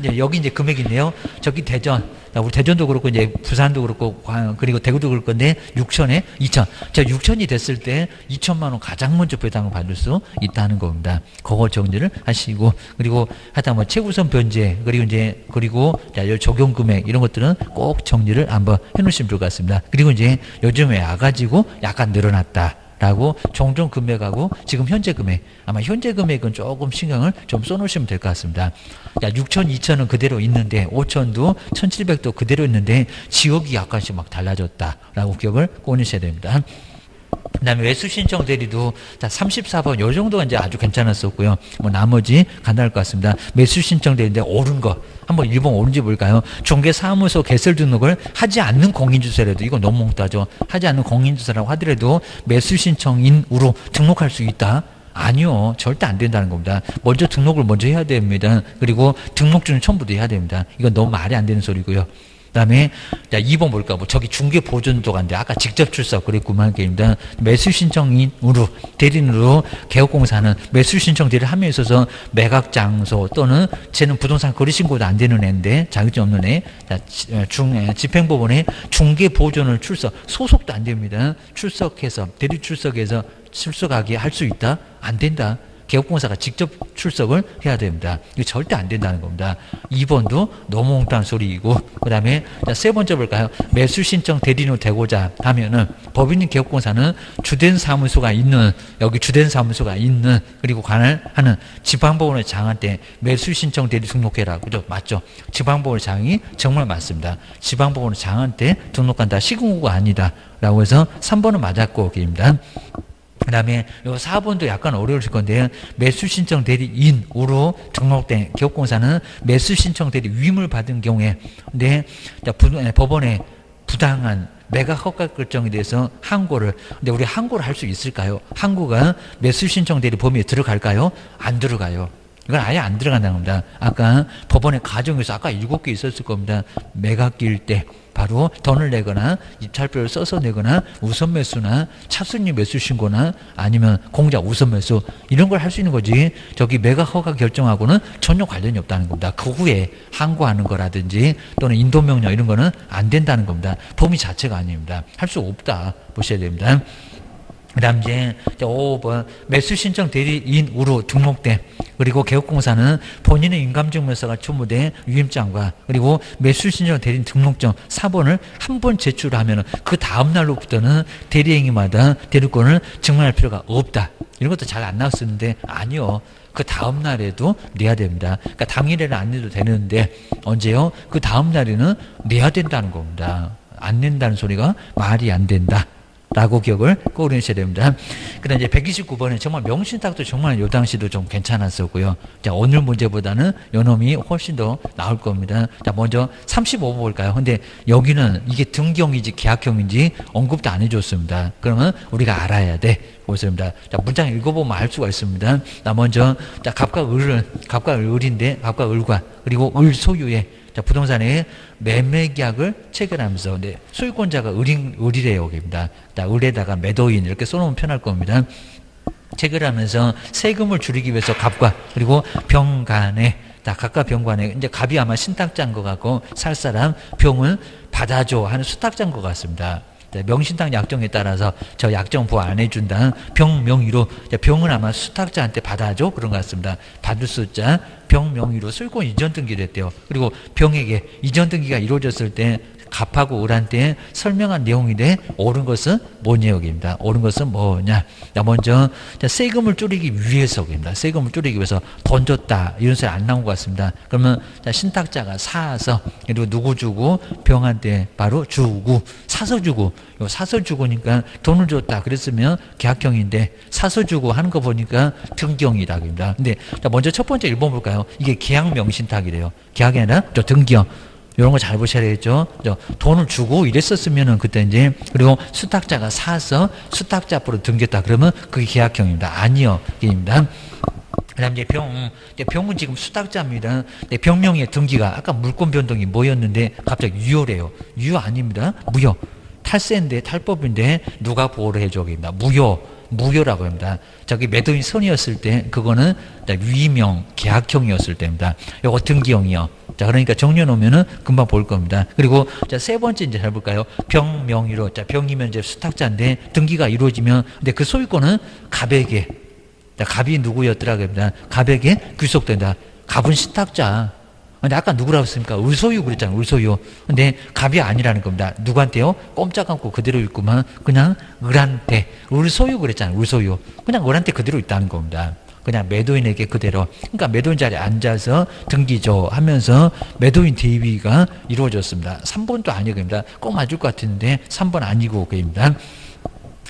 네, 여기 이제 금액인데요. 저기 대전, 우리 대전도 그렇고 이제 부산도 그렇고 그리고 대구도 그럴 건데 6천에 2천. 자, 6천이 됐을 때 2천만 원 가장 먼저 배당을 받을 수 있다는 겁니다. 그거 정리를 하시고 그리고 하여튼 뭐 최우선 변제 그리고 자, 적용 금액 이런 것들은 꼭 정리를 한번 해놓으시면 좋을 것 같습니다. 그리고 이제 요즘에 와가지고 약간 늘어났다. 라고 종전 금액하고 지금 현재 금액 아마 현재 금액은 조금 신경을 좀 써놓으시면 될 것 같습니다. 야, 6천, 2천은 그대로 있는데 5천도 1,700도 그대로 있는데 지역이 약간씩 막 달라졌다라고 기억을 꺼내셔야 됩니다. 그 다음에 외수 신청 대리도 34번 요 정도가 이제 아주 괜찮았었고요. 뭐 나머지 간단할 것 같습니다. 매수 신청 대리인데 옳은 거 한번 1번 옳은지 볼까요? 중개사무소 개설 등록을 하지 않는 공인주소라도 이거 너무 몽따죠. 하지 않는 공인주소라고 하더라도 매수 신청인으로 등록할 수 있다. 아니요. 절대 안 된다는 겁니다. 먼저 등록을 먼저 해야 됩니다. 그리고 등록증을 첨부도 해야 됩니다. 이건 너무 말이 안 되는 소리고요. 그 다음에, 자, 2번 볼까? 뭐, 저기 중개보존도가인데, 아까 직접 출석 그랬구만, 게임입니다. 매수신청인으로, 대리인으로 개업공사는 매수신청 대리를 함에 있어서 매각장소 또는 쟤는 부동산 거래신고도 안 되는 애인데, 자격증 없는 애, 자, 집행법원에 중개보존을 출석, 소속도 안 됩니다. 출석해서, 대리 출석해서 출석하게 할 수 있다? 안 된다. 개업공사가 직접 출석을 해야 됩니다. 이거 절대 안 된다는 겁니다. 2번도 너무 엉뚱한 소리이고, 그 다음에 세 번째 볼까요? 매수 신청 대리인으로 되고자 하면은 법인인 개업공사는 주된 사무소가 있는, 여기 주된 사무소가 있는, 그리고 관할하는 지방법원의 장한테 매수 신청 대리 등록해라. 그죠? 맞죠? 지방법원의 장이 정말 맞습니다. 지방법원의 장한테 등록한다. 시군구가 아니다. 라고 해서 3번은 맞았고, 여기입니다. 그 다음에 요 4번도 약간 어려우실 건데요. 매수신청 대리인으로 등록된 개업공사는 매수신청 대리 위임을 받은 경우에 근데 법원에 부당한 매각 허가 결정에 대해서 항고를, 근데 우리 항고를 할 수 있을까요? 항고가 매수신청 대리 범위에 들어갈까요? 안 들어가요. 이건 아예 안 들어간다는 겁니다. 아까 법원의 가정에서 아까 7개 있었을 겁니다. 매각기일 때 바로 돈을 내거나 입찰표를 써서 내거나 우선 매수나 차순위 매수 신고나 아니면 공자 우선 매수 이런 걸 할 수 있는 거지, 저기 매각 허가 결정하고는 전혀 관련이 없다는 겁니다. 그 후에 항고하는 거라든지 또는 인도명령 이런 거는 안 된다는 겁니다. 범위 자체가 아닙니다. 할 수 없다 보셔야 됩니다. 그 다음 이제 5번 매수신청 대리인으로 등록된, 그리고 개업공사는 본인의 인감증명서가 첨부된 위임장과 그리고 매수신청 대리인 등록증 4번을 한 번 제출하면 그 다음 날로부터는 대리행위마다 대리권을 증명할 필요가 없다. 이런 것도 잘 안 나왔었는데 아니요. 그 다음 날에도 내야 됩니다. 그러니까 당일에는 안 내도 되는데 언제요? 그 다음 날에는 내야 된다는 겁니다. 안 낸다는 소리가 말이 안 된다. 라고 기억을 꼬으셔야 됩니다. 그 다음 이제 129번에 정말 명신탁도 정말 요 당시도 좀 괜찮았었고요. 자, 오늘 문제보다는 요 놈이 훨씬 더 나올 겁니다. 자, 먼저 35번 볼까요? 근데 여기는 이게 등기형인지 계약형인지 언급도 안 해줬습니다. 그러면 우리가 알아야 돼. 보겠습니다. 자, 문장 읽어보면 알 수가 있습니다. 자, 먼저, 자, 갑과 을은, 갑과 을인데, 갑과 을과, 그리고 을 소유의, 자, 부동산의 매매 계약을 체결하면서, 네, 소유권자가 을이래요, 여기입니다. 자, 을에다가 매도인, 이렇게 써놓으면 편할 겁니다. 체결하면서 세금을 줄이기 위해서 갑과, 그리고 병 간에, 자, 갑과 병 간에, 이제 갑이 아마 신탁자인 것 같고, 살 사람, 병은 받아줘 하는 수탁자인 것 같습니다. 명신탁 약정에 따라서 저 약정 부과 안 해준다. 병 명의로, 병은 아마 수탁자한테 받아줘 그런 것 같습니다. 받을 숫자 병 명의로 소유권 이전 등기를 했대요. 그리고 병에게 이전 등기가 이루어졌을 때 갑하고 을한테 설명한 내용인데 옳은 것은 뭐냐 여기입니다. 옳은 것은 뭐냐. 자, 먼저 세금을 줄이기 위해서입니다. 세금을 줄이기 위해서 돈 줬다 이런 소리 안 나온 것 같습니다. 그러면 신탁자가 사서 그리고 누구 주고 병한테 바로 주고 사서 주고, 사서 주고니까 돈을 줬다 그랬으면 계약형인데 사서 주고 하는 거 보니까 등기형이다 그럽니다. 근데 먼저 첫 번째 1번 볼까요? 이게 계약 명신탁이래요. 계약이 아니라 등기형. 이런 거 잘 보셔야 되겠죠. 돈을 주고 이랬었으면은 그때 이제, 그리고 수탁자가 사서 수탁자 앞으로 등겼다 그러면 그게 계약형입니다. 아니요. 입니다. 그 다음 이제 병은 지금 수탁자입니다. 병명의 등기가 아까 물권 변동이 뭐였는데 갑자기 유효래요. 유효 아닙니다. 무효. 탈세인데 탈법인데 누가 보호를 해줘? 무효라고 합니다. 저기 매도인 선이었을 때 그거는 위임형, 계약형이었을 때입니다. 요거 등기형이요. 자, 그러니까 정리해 놓으면은 금방 볼 겁니다. 그리고 자, 세 번째 이제 잘 볼까요? 병 명의로. 자, 병이면 이제 수탁자인데 등기가 이루어지면 근데 그 소유권은 갑에게. 자, 갑이 누구였더라 그럽니다. 갑에게 귀속된다. 갑은 신탁자. 근데 아까 누구라고 했습니까? 을소유 그랬잖아요. 을소유. 근데 갑이 아니라는 겁니다. 누구한테요? 꼼짝 않고 그대로 있구만. 그냥 을한테. 을소유 그랬잖아요. 을소유. 그냥 을한테 그대로 있다는 겁니다. 그냥 매도인에게 그대로. 그러니까 매도인 자리에 앉아서 등기죠 하면서 매도인 대위가 이루어졌습니다. 3번도 아니고입니다. 꼭 맞을 것 같은데 3번 아니고 그입니다.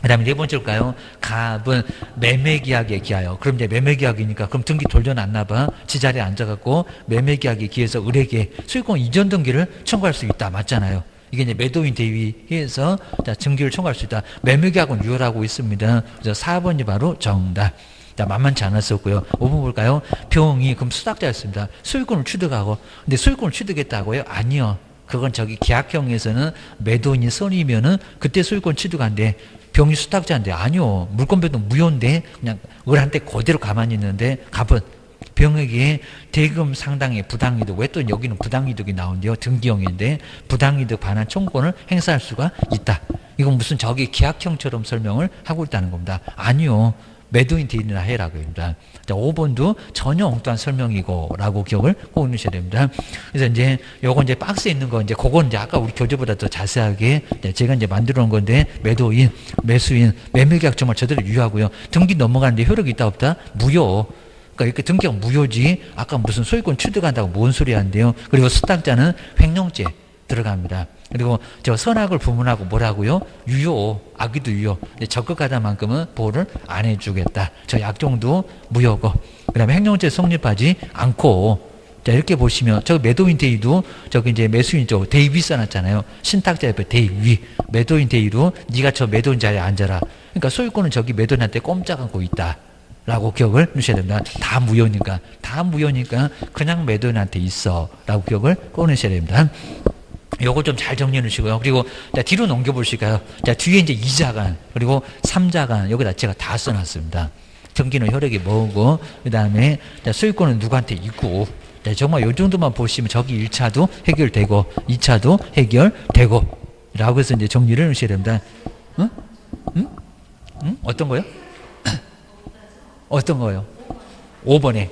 그 다음에 네 번째일까요? 갑은 매매계약에 기하여. 그럼 이제 매매계약이니까 그럼 등기 돌려놨나 봐. 지자리에 앉아갖고 매매계약에 기해서 을에게 소유권 이전 등기를 청구할 수 있다. 맞잖아요. 이게 이제 매도인 대위에서 자, 등기를 청구할 수 있다. 매매계약은 유효하고 있습니다. 그래서 4번이 바로 정답. 자, 만만치 않았었고요. 5번 볼까요? 병이 그럼 수탁자였습니다. 소유권을 취득하고. 근데 소유권을 취득했다고요? 아니요. 그건 저기 계약형에서는 매도인이 선이면은 그때 소유권 취득한대. 병이 수탁자인데 아니요. 물권 변동 무효인데 그냥 을한테 그대로 가만히 있는데 갑은 병에게 대금 상당의 부당이득. 왜 또 여기는 부당이득이 나온대요? 등기형인데 부당이득 반환 청구권을 행사할 수가 있다. 이건 무슨 저기 계약형처럼 설명을 하고 있다는 겁니다. 아니요. 그건 저기 계약형에서는 매도인이 선이면은 그때 소유권 취득한대. 병이 수탁자인데 아니요. 물권 변동 무효인데 그냥 을한테 그대로 가만히 있는데 갑은 병에게 대금 상당의 부당이득. 왜 또 여기는 부당이득이 나온대요? 등기형인데 부당이득 반환 청구권을 행사할 수가 있다. 이건 무슨 저기 계약형처럼 설명을 하고 있다는 겁니다. 아니요. 매도인 대리나 해라고 합니다. 자, 5번도 전혀 엉뚱한 설명이고 라고 기억을 꼭 넣으셔야 됩니다. 그래서 이제 요거 이제 박스에 있는 거 이제 그건 이제 아까 우리 교재보다 더 자세하게 제가 이제 만들어 놓은 건데 매도인, 매수인, 매매계약 정말 저대로 유효하고요. 등기 넘어가는데 효력이 있다 없다? 무효. 그러니까 이렇게 등기가 무효지 아까 무슨 소유권 취득한다고 뭔 소리 하는데요. 그리고 수탁자는 횡령죄 들어갑니다. 그리고 저 선악을 부문하고 뭐라고요? 유효, 악의도 유효. 적극하다만큼은 보호를 안 해주겠다. 저 약정도 무효고. 그 다음에 횡령죄 성립하지 않고. 자, 이렇게 보시면, 저 매도인 대위도 저기 이제 매수인 쪽 대위 써놨잖아요. 신탁자 옆에 대위. 매도인 대위로 네가 저 매도인 자리에 앉아라. 그러니까 소유권은 저기 매도인한테 꼼짝 않고 있다. 라고 기억을 넣으셔야 됩니다. 다 무효니까. 다 무효니까 그냥 매도인한테 있어. 라고 기억을 꺼내셔야 됩니다. 요거 좀 잘 정리해 놓으시고요. 그리고 자, 뒤로 넘겨보실까요? 자, 뒤에 이제 2자간, 그리고 3자간, 여기다 제가 다 써놨습니다. 등기는 효력이 뭐고, 그 다음에 소유권은 누구한테 있고, 자, 정말 요 정도만 보시면 저기 1차도 해결되고, 2차도 해결되고, 라고 해서 이제 정리를 해놓으셔야 됩니다. 응? 응? 응? 어떤 거요? 어떤 거요? 5번에.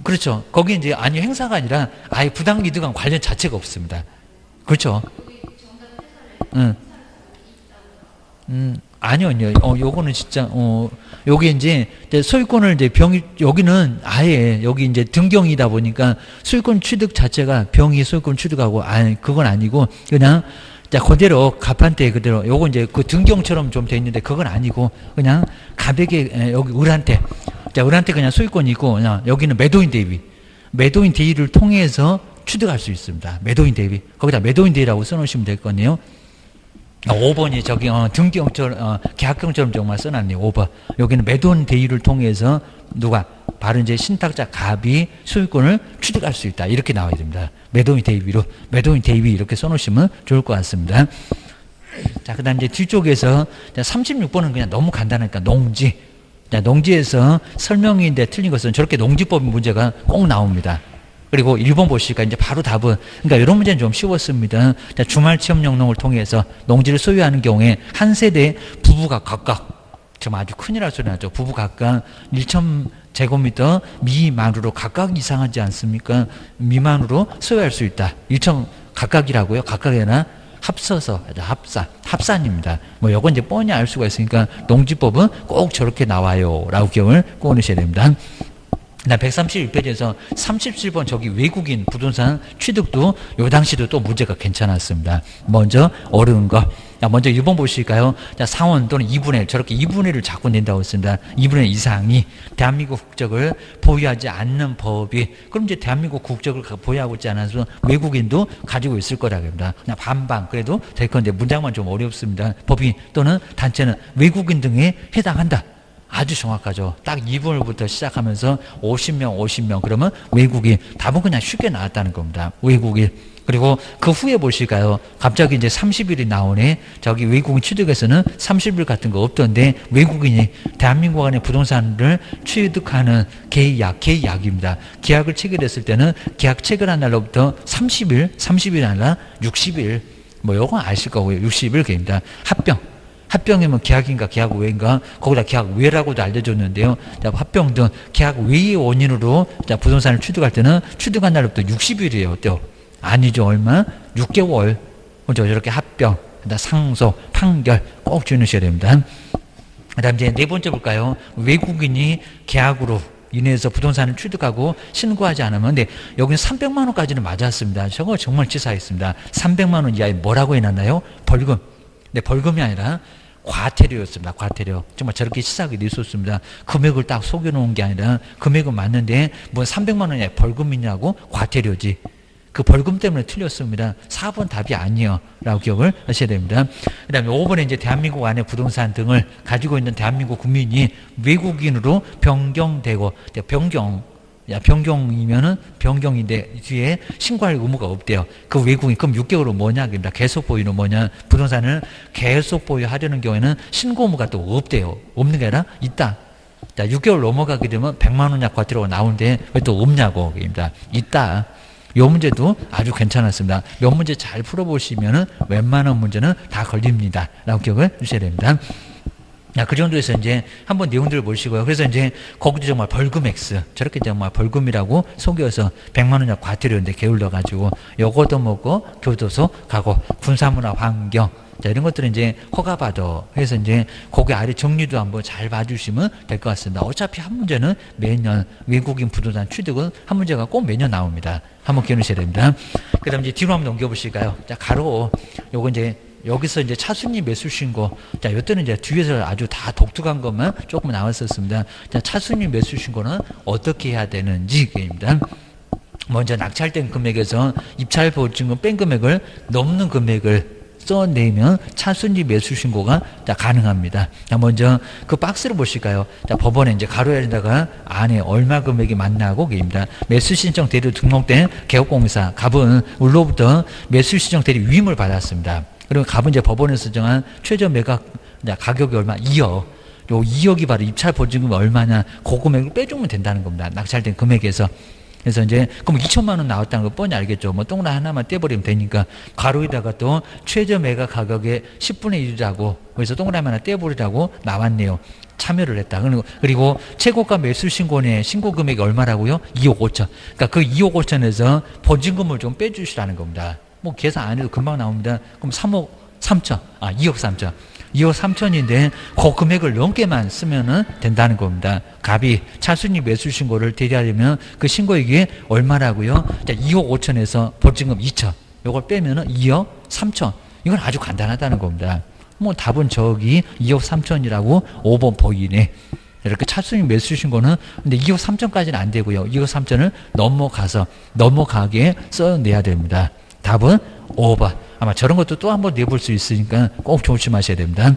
그렇죠. 거기 이제 아니 행사가 아니라 아예 부당이득한 관련 자체가 없습니다. 그렇죠. 아니요. 요거는 진짜, 요게 이제 소유권을 이제 여기는 아예 여기 이제 등경이다 보니까 소유권 취득 자체가 병이 소유권 취득하고, 그건 아니고, 그냥, 자, 그대로 갑한테 그대로, 요거 이제 그 등경처럼 좀 돼 있는데 그건 아니고, 그냥 가백에, 여기 을한테, 자, 을한테 그냥 소유권이 있고, 그냥 여기는 매도인 대위. 매도인 대위를 통해서 취득할 수 있습니다. 매도인 대위. 거기다 매도인 대위라고 써놓으시면 될 거네요. 5번이 저기 등기형처럼 계약형처럼 정말 써놨네요. 5번. 여기는 매도인 대위를 통해서 누가 바로 이제 신탁자 갑이 소유권을 취득할 수 있다. 이렇게 나와야 됩니다. 매도인 대위로 매도인 대위 이렇게 써놓으시면 좋을 것 같습니다. 자, 그다음 이제 뒤쪽에서 36번은 그냥 너무 간단하니까 농지. 자, 농지에서 설명인데 틀린 것은 저렇게 농지법 문제가 꼭 나옵니다. 그리고 1번 보시니까 이제 바로 답은, 그러니까 이런 문제는 좀 쉬웠습니다. 자, 주말 체험 영농을 통해서 농지를 소유하는 경우에 한 세대 부부가 각각, 정말 아주 큰일 날 소리 나죠. 부부 각각 1,000제곱미터 미만으로 각각 이상하지 않습니까? 미만으로 소유할 수 있다. 1,000 각각이라고요? 각각이 아니라 합서서, 합산입니다. 뭐, 요건 이제 뻔히 알 수가 있으니까 농지법은 꼭 저렇게 나와요. 라고 기억을 꼭 넣으셔야 됩니다. 131페이지에서 37번 저기 외국인 부동산 취득도 요 당시도 또 문제가 괜찮았습니다. 먼저 어려운 거. 자, 먼저 1번 보실까요? 자, 상원 또는 2분의 1 저렇게 2분의 1을 자꾸 낸다고 했습니다. 2분의 1 이상이 대한민국 국적을 보유하지 않는 법이, 그럼 이제 대한민국 국적을 보유하고 있지 않아서 외국인도 가지고 있을 거라고 합니다. 그냥 반반 그래도 될 건데 문장만 좀 어렵습니다. 법인 또는 단체는 외국인 등에 해당한다. 아주 정확하죠. 딱 2번부터 시작하면서 50명 그러면 외국인. 답은 그냥 쉽게 나왔다는 겁니다. 외국인. 그리고 그 후에 보실까요? 갑자기 이제 30일이 나오네. 저기 외국인 취득에서는 30일 같은 거 없던데 외국인이 대한민국 안에 부동산을 취득하는 계약입니다. 계약을 체결했을 때는 계약 체결한 날로부터 30일 아니라 60일. 뭐 요건 아실 거고요. 60일 계입니다. 합병이면 계약인가 계약 외인가, 거기다 계약 외라고도 알려줬는데요. 자, 합병 등 계약 외의 원인으로 자, 부동산을 취득할 때는 취득한 날부터 60일이에요. 어때요? 아니죠. 얼마? 6개월. 그렇죠. 이렇게 합병, 상소, 판결 꼭 주의하셔야 됩니다. 그 다음 이제 네 번째 볼까요? 외국인이 계약으로 인해서 부동산을 취득하고 신고하지 않으면, 근데 여기는 300만 원까지는 맞았습니다. 저거 정말 치사했습니다. 300만 원 이하에 뭐라고 해놨나요? 벌금. 네, 벌금이 아니라 과태료였습니다. 과태료. 정말 저렇게 치사하게 있었습니다. 금액을 딱 속여놓은 게 아니라 금액은 맞는데 뭐 300만 원이 벌금이냐고 과태료지. 그 벌금 때문에 틀렸습니다. 4번 답이 아니에요. 라고 기억을 하셔야 됩니다. 그 다음에 5번에 이제 대한민국 안에 부동산 등을 가지고 있는 대한민국 국민이 외국인으로 변경되고, 변경이면은 변경인데 뒤에 신고할 의무가 없대요. 그 외국인, 그럼 6개월은 뭐냐? 그러니까 계속 보유는 뭐냐? 부동산을 계속 보유하려는 경우에는 신고 의무가 또 없대요. 없는 게 아니라 있다. 자, 6개월 넘어가게 되면 100만 원약 과태료가 나오는데 왜 또 없냐고. 그럽니다. 있다. 요 문제도 아주 괜찮았습니다. 몇 문제 잘 풀어보시면은 웬만한 문제는 다 걸립니다. 라고 기억을 주셔야 됩니다. 그 정도에서 이제 한번 내용들을 보시고요. 그래서 이제 거기도 정말 벌금 X, 저렇게 정말 벌금이라고 속여서 100만 원짜리 과태료인데 게을러가지고 요거도 먹고 교도소 가고 군사문화 환경, 자, 이런 것들은 이제 허가받아. 그래서 이제 거기 아래 정리도 한번 잘 봐주시면 될 것 같습니다. 어차피 한 문제는 매년 외국인 부동산 취득은 한 문제가 꼭 매년 나옵니다. 한번 기억하셔야 됩니다. 그 다음 이제 뒤로 한번 넘겨보실까요? 자, 가로, 요거 이제 여기서 이제 차순위 매수 신고. 자, 이때는 이제 뒤에서 아주 다 독특한 것만 조금 나왔었습니다. 자, 차순위 매수 신고는 어떻게 해야 되는지입니다. 먼저 낙찰된 금액에서 입찰 보증금 뺀 금액을 넘는 금액을 써내면 차순위 매수 신고가 가능합니다. 자, 먼저 그 박스를 보실까요? 자, 법원에 이제 가로에다가 안에 얼마 금액이 맞나고 계입니다. 매수 신청 대리 등록된 개업공사 갑은 울로부터 매수 신청 대리 위임을 받았습니다. 그리고 갑은 이제 법원에서 정한 최저 매각 가격이 얼마? 2억. 요 2억이 바로 입찰 보증금이 얼마냐? 그 금액을 빼주면 된다는 겁니다. 낙찰된 금액에서. 그래서 이제 그럼 2천만 원 나왔다는 거 뻔히 알겠죠. 뭐 동그라 하나만 떼버리면 되니까 가로에다가 또 최저 매각 가격의 10분의 1이라고 그래서 동그라미 하나 떼버리라고 나왔네요. 참여를 했다. 그리고 최고가 매수 신고의 신고 금액이 얼마라고요? 2억 5천. 그러니까 그 2억 5천에서 보증금을 좀 빼주시라는 겁니다. 뭐 계산 안 해도 금방 나옵니다. 그럼 3억 3천, 2억 3천. 2억 3천인데 그 금액을 넘게만 쓰면은 된다는 겁니다. 갑이 차순위 매수 신고를 대리하려면 그 신고액이 얼마라고요? 자, 2억 5천에서 보증금 2천. 요걸 빼면은 2억 3천. 이건 아주 간단하다는 겁니다. 뭐 답은 저기 2억 3천이라고 5번 보이네. 이렇게 차순위 매수 신고는 근데 2억 3천까지는 안 되고요. 2억 3천을 넘어가게 써내야 됩니다. 답은 5번. 아마 저런 것도 또 한 번 내볼 수 있으니까 꼭 조심하셔야 됩니다.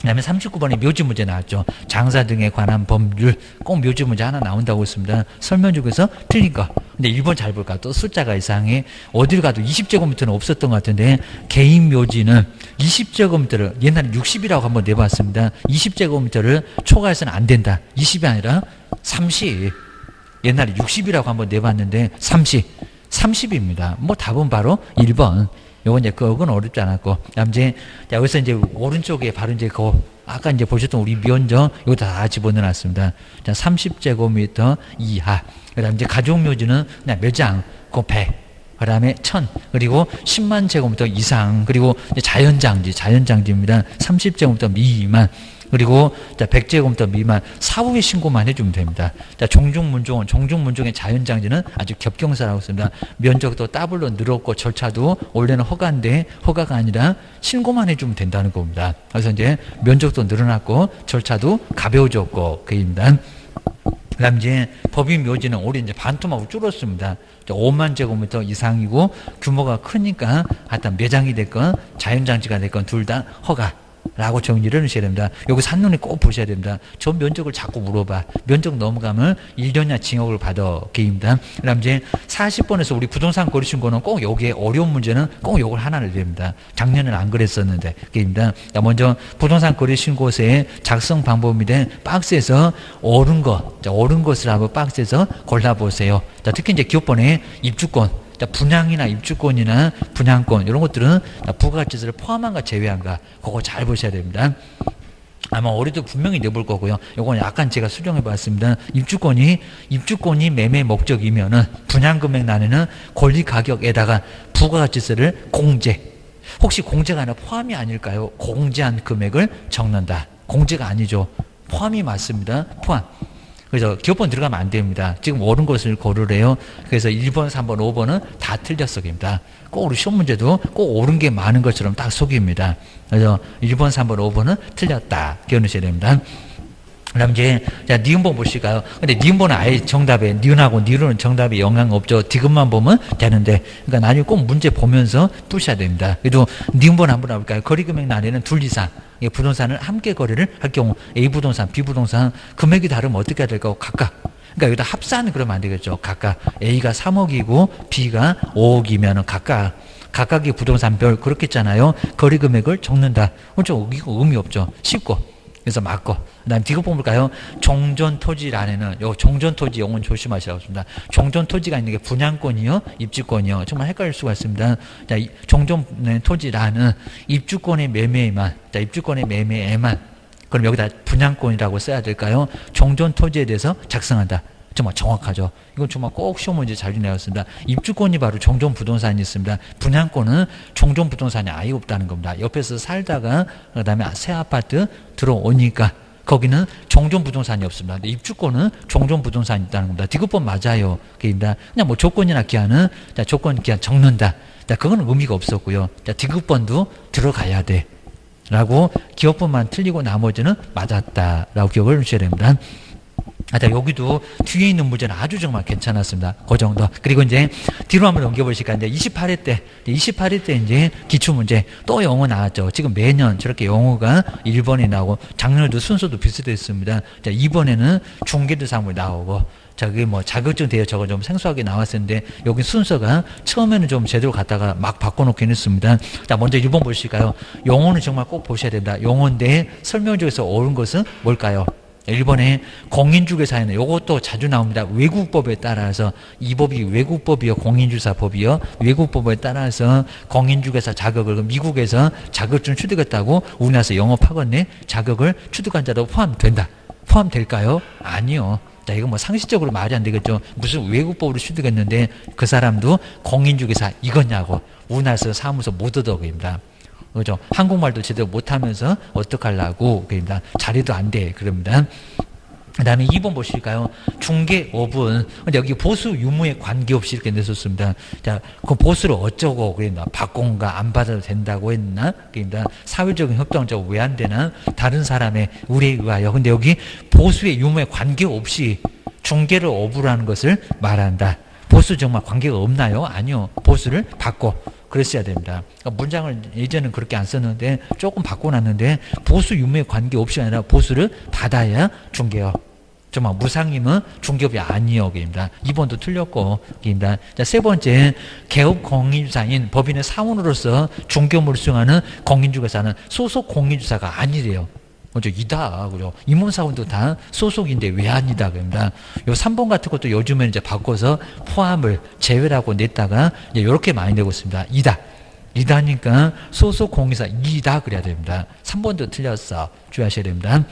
그 다음에 39번에 묘지 문제 나왔죠. 장사 등에 관한 법률 꼭 묘지 문제 하나 나온다고 했습니다. 설명 중에서 틀린 거. 근데 1번 잘 볼까? 또 숫자가 이상해. 어딜 가도 20제곱미터는 없었던 것 같은데 개인 묘지는 20제곱미터를 옛날에 60이라고 한번 내봤습니다. 20제곱미터를 초과해서는 안 된다. 20이 아니라 30. 옛날에 60이라고 한번 내봤는데 30입니다. 뭐 답은 바로 1번. 요건 이제 그건 어렵지 않았고. 이제 여기서 이제 오른쪽에 바로 이제 아까 이제 보셨던 우리 면적 이거 다 집어넣어놨습니다. 자, 30제곱미터 이하. 그다음 이제 가족묘지는 그냥 매장, 그 100. 그다음에 1000. 그리고 10만 제곱미터 이상. 그리고 이제 자연장지입니다. 30제곱미터 미만. 그리고 100제곱미터 미만 사후에 신고만 해주면 됩니다. 자, 종중문종의 자연장지는 아주 겹경사라고 씁니다. 면적도 더블로 늘었고 절차도 원래는 허가인데 허가가 아니라 신고만 해주면 된다는 겁니다. 그래서 이제 면적도 늘어났고 절차도 가벼워졌고 그입니다. 그다음 이제 법인 묘지는 올해 이제 반토막으로 줄었습니다. 5만 제곱미터 이상이고 규모가 크니까 하여튼 매장이 됐건 자연장지가 됐건 둘 다 허가. 라고 정리를 하셔야 됩니다. 여기 한눈에 꼭 보셔야 됩니다. 저 면적을 자꾸 물어봐. 면적 넘어가면 1년이나 징역을 받아. 게임입니다. 그 다음 이제 40번에서 우리 부동산 거래 신고는 꼭 여기에 어려운 문제는 꼭 요걸 하나를 됩니다. 작년에는 안 그랬었는데. 게임입니다. 먼저 부동산 거래 신고서의 작성 방법인데 박스에서 옳은 것을 한번 박스에서 골라보세요. 자, 특히 이제 기업번에 입주권. 분양이나 입주권이나 분양권 이런 것들은 부가가치세를 포함한가 제외한가 그거 잘 보셔야 됩니다. 아마 올해도 분명히 내볼 거고요. 요건 약간 제가 수정해 봤습니다. 입주권이 매매 목적이면은 분양금액 난에는 권리가격에다가 부가가치세를 공제. 혹시 공제가 아니라 포함이 아닐까요? 공제한 금액을 적는다. 공제가 아니죠. 포함이 맞습니다. 포함. 그래서 기업번 들어가면 안 됩니다. 지금 옳은 것을 고르래요. 그래서 1번, 3번, 5번은 다 틀렸어입니다. 꼭 우리 시험 문제도 꼭 옳은 게 많은 것처럼 딱 속입니다. 그래서 1번, 3번, 5번은 틀렸다. 기억하셔야 됩니다. 그 다음 이제, 자, 니은번 보실까요? 근데 니은번은 아예 정답에, 니은하고 니은은 정답에 영향 없죠. 디귿만 보면 되는데, 그러니까 나중에 꼭 문제 보면서 푸셔야 됩니다. 그래도 니은번 한번 해볼까요? 거리금액 난에는 둘 이상, 부동산을 함께 거래를 할 경우, A 부동산, B 부동산, 금액이 다르면 어떻게 해야 될까요? 각각. 그러니까 여기다 합산 그러면 안 되겠죠. 각각. A가 3억이고, B가 5억이면은 각각의 부동산별 그렇게 했잖아요. 거리 금액을 적는다. 그렇죠. 이거 의미 없죠. 쉽고. 그래서 맞고. 그 다음 뒤로 볼까요? 종전토지란에는 요 종전토지 용어는 조심하시라고 했습니다. 종전토지가 있는 게 분양권이요, 입주권이요. 정말 헷갈릴 수가 있습니다. 자, 종전토지란은 입주권의 매매에만, 입주권의 매매에만 그럼 여기다 분양권이라고 써야 될까요? 종전 토지에 대해서 작성한다. 정말 정확하죠. 이건 정말 꼭 시험 문제 잘 내왔습니다. 입주권이 바로 종전 부동산이 있습니다. 분양권은 종전 부동산이 아예 없다는 겁니다. 옆에서 살다가 그다음에 새 아파트 들어오니까 거기는 종전 부동산이 없습니다. 근데 입주권은 종전 부동산이 있다는 겁니다. 디귿번 맞아요. 그입니다. 그냥 뭐 조건이나 기한은 자, 조건 기한 적는다. 자, 그거는 의미가 없었고요. 자, 디귿번도 들어가야 돼. 라고 기업번만 틀리고 나머지는 맞았다라고 기억을 주셔야 됩니다. 자, 여기도 뒤에 있는 문제는 아주 정말 괜찮았습니다. 그 정도. 그리고 이제 뒤로 한번 넘겨보실까. 이제 28회 때 이제 기출문제 또 영어 나왔죠. 지금 매년 저렇게 영어가 1번에 나오고 작년에도 순서도 비슷했습니다. 자, 이번에는 중개도 사물 나오고 자, 그게 뭐 자격증 대여 저거 좀 생소하게 나왔었는데 여기 순서가 처음에는 좀 제대로 갔다가 막 바꿔놓긴 했습니다. 자, 먼저 1번 보실까요? 영어는 정말 꼭 보셔야 됩니다. 영어인데 설명 중에서 옳은 것은 뭘까요? 1번에 공인중개사에는 이것도 자주 나옵니다. 외국법에 따라서 이 법이 외국법이요, 공인중개사법이요. 외국법에 따라서 공인중개사 자격을 미국에서 자격증 취득했다고 우리나라에서 영업하건네 자격을 취득한 자도 포함된다. 포함될까요? 아니요. 자, 이거 뭐 상식적으로 말이 안 되겠죠. 무슨 외국법으로 취득했는데 그 사람도 공인중개사 이거냐고. 우리나라에서 사무소 못 얻어갑니다. 그죠? 한국말도 제대로 못하면서 어떡하려고 그럽니다. 자리도 안 돼. 그럽니다. 그 다음에 2번 보실까요? 중개업은 근데 여기 보수 유무에 관계없이 이렇게 내셨습니다. 자, 그 보수를 어쩌고 그랬나? 바꾼가 안 받아도 된다고 했나? 그럽니다. 사회적인 협정적 왜 안 되나? 다른 사람의 의뢰에 의하여. 근데 여기 보수의 유무에 관계없이 중개를 업으로 하는 것을 말한다. 보수 정말 관계가 없나요? 아니요. 보수를 바꿔. 그랬어야 됩니다. 그러니까 문장을 예전에는 그렇게 안 썼는데 조금 바꿔놨는데 보수 유무에 관계없이 아니라 보수를 받아야 중개업. 정말 무상임은 중개업이 아니요. 입니다. 2번도 틀렸고. 입니다. 자, 세 번째, 개업 공인주사인 법인의 사원으로서 중개업을 수행하는 공인중개사는 소속 공인주사가 아니래요. 먼저 이다. 그죠? 임원사원도 다 소속인데 왜 아니다. 그럽니다. 요 3번 같은 것도 요즘에는 이제 바꿔서 포함을 제외라고 냈다가 이제 이렇게 많이 내고 있습니다. 이다. 이다니까 소속 공인사 이다 그래야 됩니다. 3번도 틀렸어. 주의하셔야 됩니다.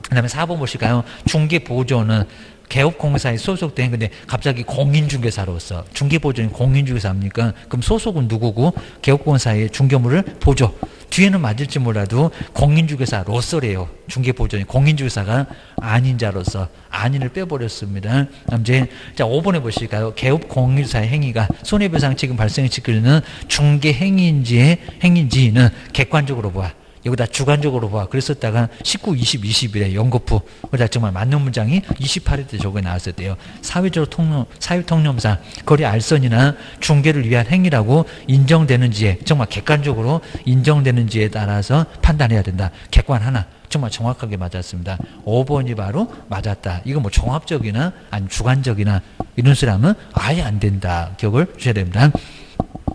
그 다음에 4번 보실까요? 중개보조는 개업공사에 소속된 근데 갑자기 공인중개사로서 중개보조는 공인중개사입니까? 그럼 소속은 누구고? 개업공사의 중개물을 보조. 뒤에는 맞을지 몰라도 공인중개사로서래요. 중개보조는 공인중개사가 아닌 자로서 아닌을 빼버렸습니다. 이제 자 5번에 보실까요? 개업공인중개사의 행위가 손해배상 책임 발생시키는 중개행위인지는 객관적으로 봐. 여기다 주관적으로 봐. 그랬었다가 19, 20, 20일에 연거푸. 그러다 정말 맞는 문장이 28회 때 저거에 나왔었대요. 사회통념상 거래 알선이나 중개를 위한 행위라고 인정되는지에 정말 객관적으로 인정되는지에 따라서 판단해야 된다. 객관 하나. 정말 정확하게 맞았습니다. 5번이 바로 맞았다. 이거 뭐 종합적이나 아니 주관적이나 이런 소리하면 아예 안 된다. 기억을 주셔야 됩니다.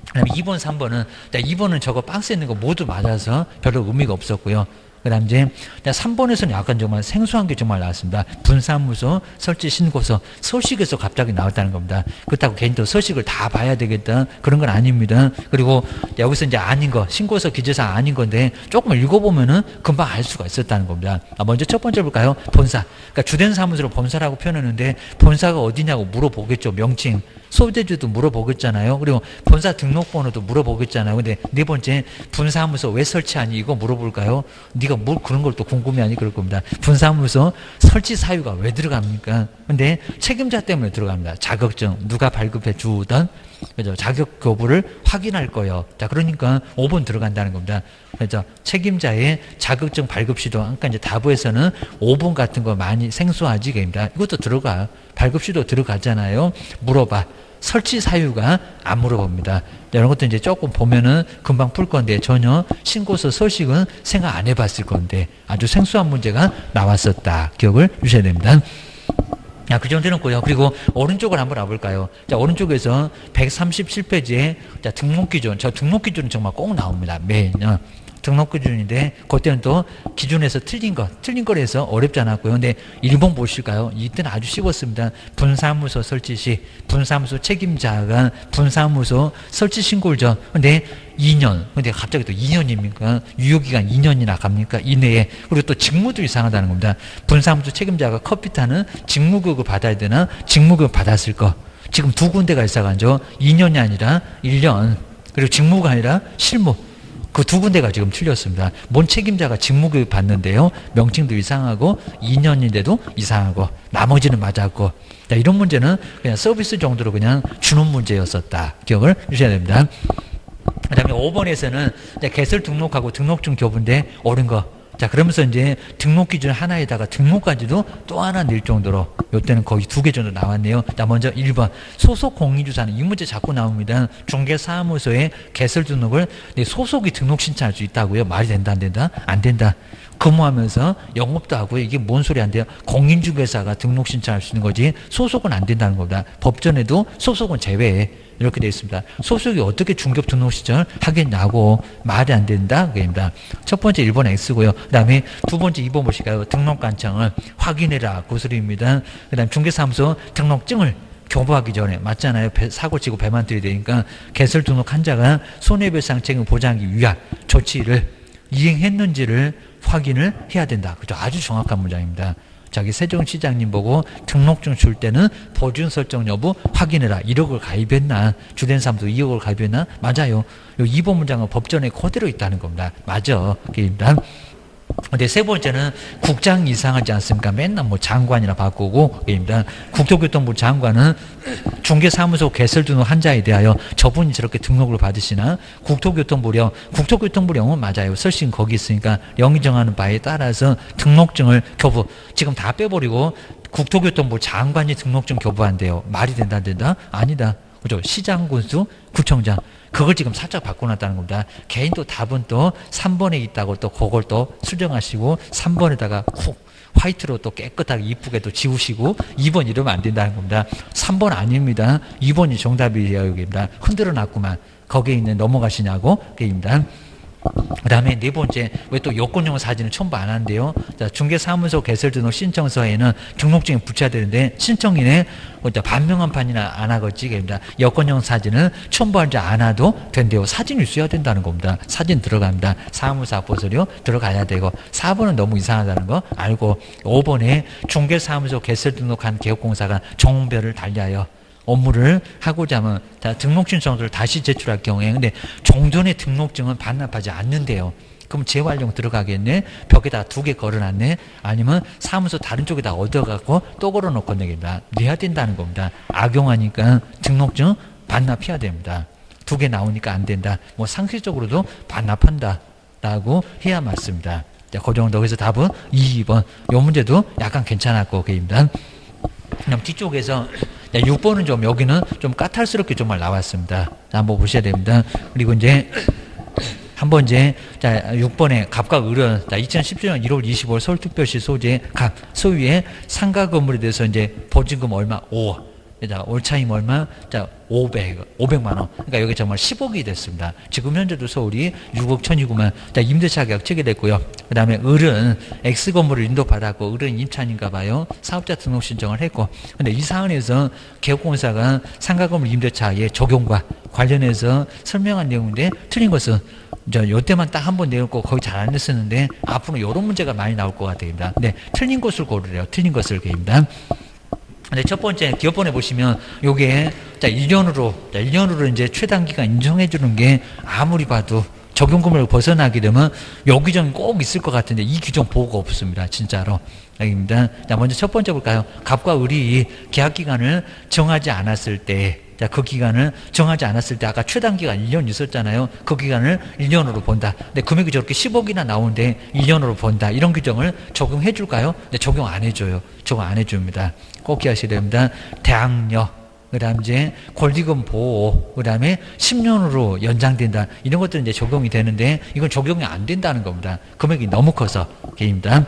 그 다음에 2번, 3번은, 2번은 저거 박스에 있는 거 모두 맞아서 별로 의미가 없었고요. 그 다음 이제 3번에서는 약간 정말 생소한 게 정말 나왔습니다. 분사무소, 설치 신고서, 서식에서 갑자기 나왔다는 겁니다. 그렇다고 괜히 또 서식을 다 봐야 되겠다. 그런 건 아닙니다. 그리고 여기서 이제 아닌 거, 신고서 기재사 아닌 건데 조금 읽어보면은 금방 알 수가 있었다는 겁니다. 먼저 첫 번째 볼까요? 본사. 그러니까 주된 사무소를 본사라고 표현하는데 본사가 어디냐고 물어보겠죠. 명칭. 소재주도 물어보겠잖아요. 그리고 본사 등록번호도 물어보겠잖아요. 근데 네 번째, 분사무소 왜 설치하니? 이거 물어볼까요? 네가 뭘 그런 걸 또 궁금해하니? 그럴 겁니다. 분사무소 설치 사유가 왜 들어갑니까? 근데 책임자 때문에 들어갑니다. 자격증 누가 발급해 주던 그죠? 자격 거부를 확인할 거예요. 자, 그러니까 5번 들어간다는 겁니다. 그래서 책임자의 자격증 발급 시도, 아까 이제 답에서는 5번 같은 거 많이 생소하지, 그입니다. 이것도 들어가. 발급 시도 들어가잖아요. 물어봐. 설치 사유가 안 물어봅니다. 이런 것도 이제 조금 보면은 금방 풀 건데 전혀 신고서 서식은 생각 안 해봤을 건데 아주 생소한 문제가 나왔었다. 기억을 주셔야 됩니다. 자, 그 정도는 고요. 그리고 오른쪽을 한번 와볼까요? 자, 오른쪽에서 137페이지에 자, 등록 기준. 저 등록 기준은 정말 꼭 나옵니다. 매년. 등록 기준인데 그때는 또 기준에서 틀린 걸 해서 어렵지 않았고요. 근데 1번 보실까요? 이때는 아주 쉬웠습니다. 분사무소 설치 시 분사무소 책임자가 분사무소 설치 신고를 줘. 근데 2년. 근데 갑자기 또 2년입니까? 유효기간 2년이나 갑니까? 이내에. 그리고 또 직무도 이상하다는 겁니다. 분사무소 책임자가 커피타는 직무교육을 받아야 되나? 직무교육 받았을 거. 지금 두 군데가 있어가지고 2년이 아니라 1년. 그리고 직무가 아니라 실무. 그 두 군데가 지금 틀렸습니다. 뭔 책임자가 직무교육 받는데요. 명칭도 이상하고 2년인데도 이상하고 나머지는 맞았고. 자, 이런 문제는 그냥 서비스 정도로 그냥 주는 문제였었다. 기억을 주셔야 됩니다. 그 다음에 5번에서는 개설 등록하고 등록증 교부인데 옳은 거. 자, 그러면서 이제 등록 기준 하나에다가 등록까지도 또 하나 낼 정도로 요때는 거의 2개 정도 나왔네요. 자, 먼저 1번 소속 공인주사는 이 문제 자꾸 나옵니다. 중개사무소에 개설 등록을 소속이 등록 신청할 수 있다고요. 말이 된다 안 된다? 안 된다. 근무하면서 영업도 하고요. 이게 뭔 소리 안 돼요? 공인중개사가 등록 신청할 수 있는 거지 소속은 안 된다는 겁니다. 법전에도 소속은 제외해. 이렇게 되어 있습니다. 소속이 어떻게 중개업 등록 신청을 하겠냐고 말이 안 된다. 그겁니다. 첫 번째 1번 X고요. 그 다음에 두 번째 2번 보실까요? 등록관청을 확인해라. 그 소리입니다. 그 다음 중개사무소 등록증을 교부하기 전에 맞잖아요. 사고 치고 배만 들이 되니까 개설 등록 환자가 손해배상 책임을 보장하기 위한 조치를 이행했는지를 확인을 해야 된다. 그죠? 아주 정확한 문장입니다. 자기 세종시장님 보고 등록증 줄 때는 보증 설정 여부 확인해라. 1억을 가입했나? 주된 사무소 2억을 가입했나? 맞아요. 요 2번 문장은 법전에 그대로 있다는 겁니다. 맞아. 그입니다. 근데 세 번째는 국장 이상하지 않습니까? 맨날 뭐 장관이나 바꾸고, 입니다. 국토교통부 장관은 중개사무소 개설 등록 환자에 대하여 저분이 저렇게 등록을 받으시나? 국토교통부령은 맞아요. 설신 거기 있으니까 영이 정하는 바에 따라서 등록증을 교부. 지금 다 빼버리고 국토교통부 장관이 등록증 교부한대요. 말이 된다, 안 된다? 아니다. 그죠? 시장, 군수, 구청장. 그걸 지금 살짝 바꿔놨다는 겁니다. 개인 또 답은 또 3번에 있다고 또 그걸 또 수정하시고 3번에다가 훅 화이트로 또 깨끗하게 이쁘게 또 지우시고 2번 이러면 안 된다는 겁니다. 3번 아닙니다. 2번이 정답이에요. 여기입니다. 흔들어 놨구만. 거기에 있는 넘어가시냐고. 그입니다. 그 다음에 네 번째, 왜 또 여권용 사진을 첨부 안 한대요? 자, 중개사무소 개설 등록 신청서에는 등록증이 붙여야 되는데, 신청인의 반명한판이나 안 하겠지. 그러니까 여권용 사진을 첨부하지 않아도 된대요. 사진이 있어야 된다는 겁니다. 사진 들어갑니다. 사무사 보소료 들어가야 되고, 4번은 너무 이상하다는 거 알고, 5번에 중개사무소 개설 등록한 개업공사가 정별을 달리하여 업무를 하고자 하면 등록 신청서를 다시 제출할 경우에 근데 종전의 등록증은 반납하지 않는데요. 그럼 재활용 들어가겠네? 벽에다 2개 걸어놨네? 아니면 사무소 다른 쪽에다 얻어갖고 또 걸어놓고 내겠다. 내야 된다는 겁니다. 악용하니까 등록증 반납해야 됩니다. 2개 나오니까 안 된다. 뭐 상식적으로도 반납한다. 라고 해야 맞습니다. 자, 그 정도. 그래서 답은 2번. 이 문제도 약간 괜찮았고, 그입니다. 그럼 뒤쪽에서 6번은 좀 여기는 좀 까탈스럽게 정말 나왔습니다. 자, 한번 보셔야 됩니다. 그리고 이제 한번 이제 자 6번에 갑과 을은 자 2017년 1월 25일 서울특별시 소재 갑 소유의 상가 건물에 대해서 이제 보증금 얼마 5억. 자, 올차임 얼마? 자, 500만 원. 그러니까 여기 정말 10억이 됐습니다. 지금 현재도 서울이 6억 1,000이구만. 자, 임대차 계약 체결됐고요. 그 다음에 을은 X건물을 인도받았고, 을은 임차인인가 봐요. 사업자 등록 신청을 했고. 근데 이 사안에서 개업공사가 상가건물 임대차의 적용과 관련해서 설명한 내용인데, 틀린 것은 요때만 딱 한 번 내놓고 거의 잘 안 했었는데, 앞으로 이런 문제가 많이 나올 것 같습니다. 근데 틀린 것을 고르래요. 틀린 것을 개입니다. 근데 첫 번째 기업본에 보시면 요게 자 1년으로 이제 최단기간 인정해 주는 게 아무리 봐도 적용금을 벗어나게 되면 요 규정이 꼭 있을 것 같은데 이 규정 보고가 없습니다. 진짜로. 여기입니다. 자, 먼저 첫 번째 볼까요? 갑과 을이 계약 기간을 정하지 않았을 때 자, 그 기간을 정하지 않았을 때 아까 최단기간 1년 있었잖아요. 그 기간을 1년으로 본다. 근데 금액이 저렇게 10억이나 나오는데 1년으로 본다. 이런 규정을 적용해 줄까요? 근데 적용 안 해줘요. 적용 안 해줍니다. 꼭 기하셔야 됩니다. 대항력, 그 다음 이제 권리금 보호, 그 다음에 10년으로 연장된다. 이런 것들은 이제 적용이 되는데 이건 적용이 안 된다는 겁니다. 금액이 너무 커서. 게임입니다.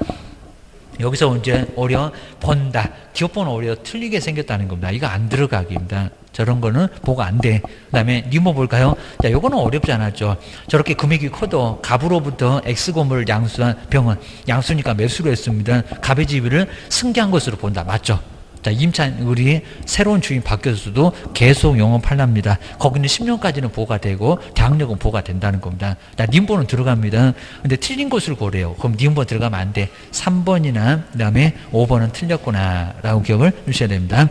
여기서 이제 오히려 본다. 기업번호 오히려 틀리게 생겼다는 겁니다. 이거 안 들어가기입니다. 저런 거는 보고 안 돼. 그 다음에 니모 볼까요? 자, 요거는 어렵지 않았죠. 저렇게 금액이 커도 갑으로부터 X건물을 양수한 병은 양수니까 매수를 했습니다. 갑의 지위를 승계한 것으로 본다. 맞죠? 자, 임차인, 우리 새로운 주인 바뀌어서도 계속 영업하랍니다. 거기는 10년까지는 보호가 되고, 대항력은 보호가 된다는 겁니다. 자, 님번은 들어갑니다. 근데 틀린 곳을 고래요. 그럼 님번 들어가면 안 돼. 3번이나, 그 다음에 5번은 틀렸구나. 라고 기억을 주셔야 됩니다.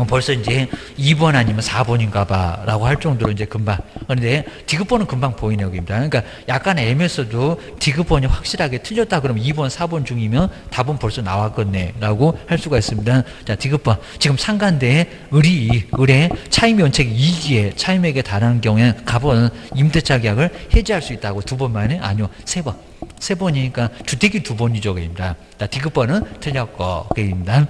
벌써 이제 2번 아니면 4번인가 봐 라고 할 정도로 이제 금방. 그런데 디귿번은 금방 보이네요. 그러니까 약간 애매해서도 디귿번이 확실하게 틀렸다 그러면 2번, 4번 중이면 답은 벌써 나왔겠네 라고 할 수가 있습니다. 자, 디귿번. 지금 상가인데 을의 차임 연책이 2기에 차임액에 달하는 경우에 갑은 임대차 계약을 해지할 수 있다고 2번 만에? 아니요. 3번. 3번이니까 주택이 2번이죠. 그입니다. 자, 디귿번은 틀렸고. 그입니다.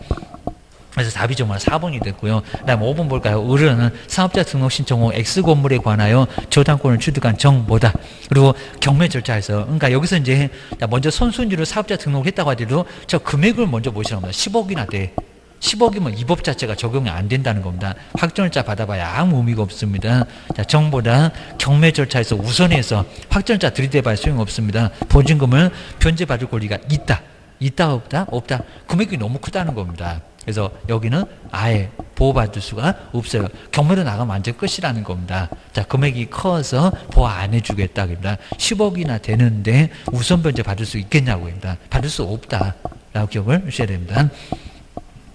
그래서 답이 정말 4번이 됐고요. 그 다음 5번 볼까요? 을은 사업자 등록 신청 후 X건물에 관하여 저당권을 취득한 정보다. 그리고 경매 절차에서, 그러니까 여기서 이제 먼저 선순위로 사업자 등록을 했다고 하더라도 저 금액을 먼저 보시는 겁니다. 10억이나 돼. 10억이면 이 법 자체가 적용이 안 된다는 겁니다. 확정일자 받아봐야 아무 의미가 없습니다. 자, 정보다 경매 절차에서 우선해서 확정일자 들이대봐야 소용없습니다. 보증금을 변제받을 권리가 있다. 있다 없다? 없다. 금액이 너무 크다는 겁니다. 그래서 여기는 아예 보호받을 수가 없어요. 경매로 나가면 완전 끝이라는 겁니다. 자, 금액이 커서 보호 안 해주겠다. 합니다. 10억이나 되는데 우선 변제 받을 수 있겠냐고 합니다. 받을 수 없다. 라고 기억을 하셔야 됩니다.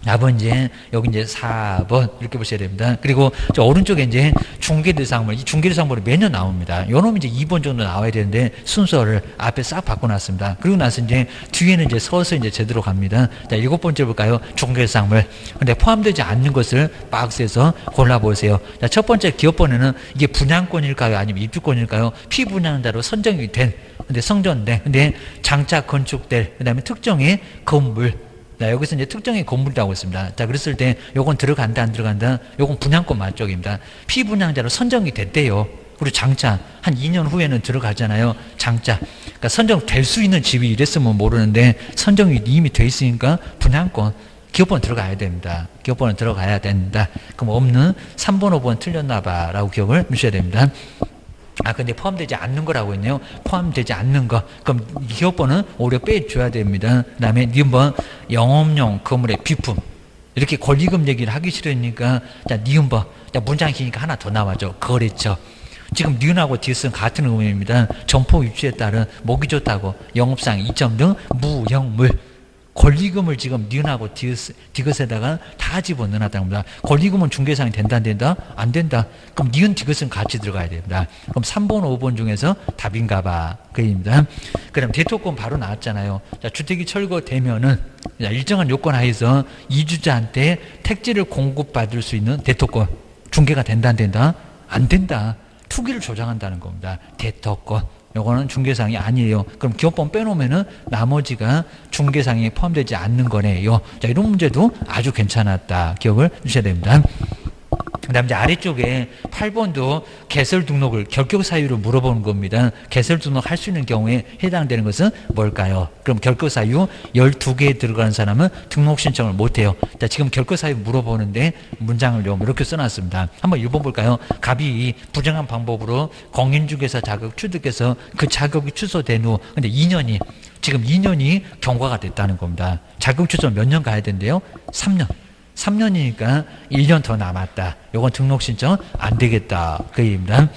답은 이제 여기 이제 4번 이렇게 보셔야 됩니다. 그리고 저 오른쪽에 이제 중개대상물, 이 중개대상물이 매년 나옵니다. 요놈이 이제 2번 정도 나와야 되는데 순서를 앞에 싹 바꿔놨습니다. 그리고 나서 이제 뒤에는 이제 서서 이제 제대로 갑니다. 자, 7번째 볼까요? 중개대상물. 근데 포함되지 않는 것을 박스에서 골라보세요. 자, 첫 번째 기업번호는 이게 분양권일까요? 아니면 입주권일까요? 피분양자로 선정이 된, 근데 성전된, 근데 장차 건축될, 그 다음에 특정의 건물. 자, 여기서 이제 특정의 건물이라고 했습니다. 자, 그랬을 때 요건 들어간다, 안 들어간다? 요건 분양권 만쪽입니다. 피분양자로 선정이 됐대요. 그리고 장차 한 2년 후에는 들어가잖아요. 장차. 그러니까 선정될 수 있는 집이 이랬으면 모르는데 선정이 이미 돼 있으니까 분양권. 기업번 들어가야 됩니다. 기업번은 들어가야 된다. 그럼 없는 3번, 5번 틀렸나 봐 라고 기억을 주셔야 됩니다. 아, 근데 포함되지 않는 거라고 했네요. 포함되지 않는 거. 그럼 기업번은 오히려 빼줘야 됩니다. 그 다음에 니은번 영업용 건물의 비품. 이렇게 권리금 얘기를 하기 싫으니까, 자, 니은번. 자, 문장 기니까 하나 더 나와죠. 거래처. 지금 니은하고 디귿은 같은 의미입니다. 점포 유치에 따른 목이 좋다고 영업상 이점 등 무형물. 권리금을 지금 니은하고 디귿에다가 다 집어넣어놨다는 겁니다. 권리금은 중개상이 된다, 안 된다? 안 된다. 그럼 니은 디귿은 같이 들어가야 됩니다. 그럼 3번, 5번 중에서 답인가 봐. 그입니다. 그럼 대토권 바로 나왔잖아요. 자, 주택이 철거되면은 일정한 요건 하에서 이주자한테 택지를 공급받을 수 있는 대토권. 중개가 된다, 안 된다? 안 된다. 투기를 조장한다는 겁니다. 대토권. 요거는 중개상이 아니에요. 그럼 기업번 빼놓으면은 나머지가 중개상에 포함되지 않는 거네요. 자, 이런 문제도 아주 괜찮았다. 기억을 주셔야 됩니다. 그 다음 이제 아래쪽에 8번도 개설 등록을 결격 사유로 물어보는 겁니다. 개설 등록 할 수 있는 경우에 해당되는 것은 뭘까요? 그럼 결격 사유 12개에 들어가는 사람은 등록 신청을 못해요. 자, 지금 결격 사유 물어보는데 문장을 이렇게 써놨습니다. 한번 1번 볼까요? 갑이 부정한 방법으로 공인중개사 자격 취득해서 그 자격이 취소된 후 근데 2년이 지금 2년이 경과가 됐다는 겁니다. 자격 취소 몇 년 가야 된대요? 3년. 3년이니까 1년 더 남았다. 요건 등록 신청 안 되겠다. 그 얘기입니다.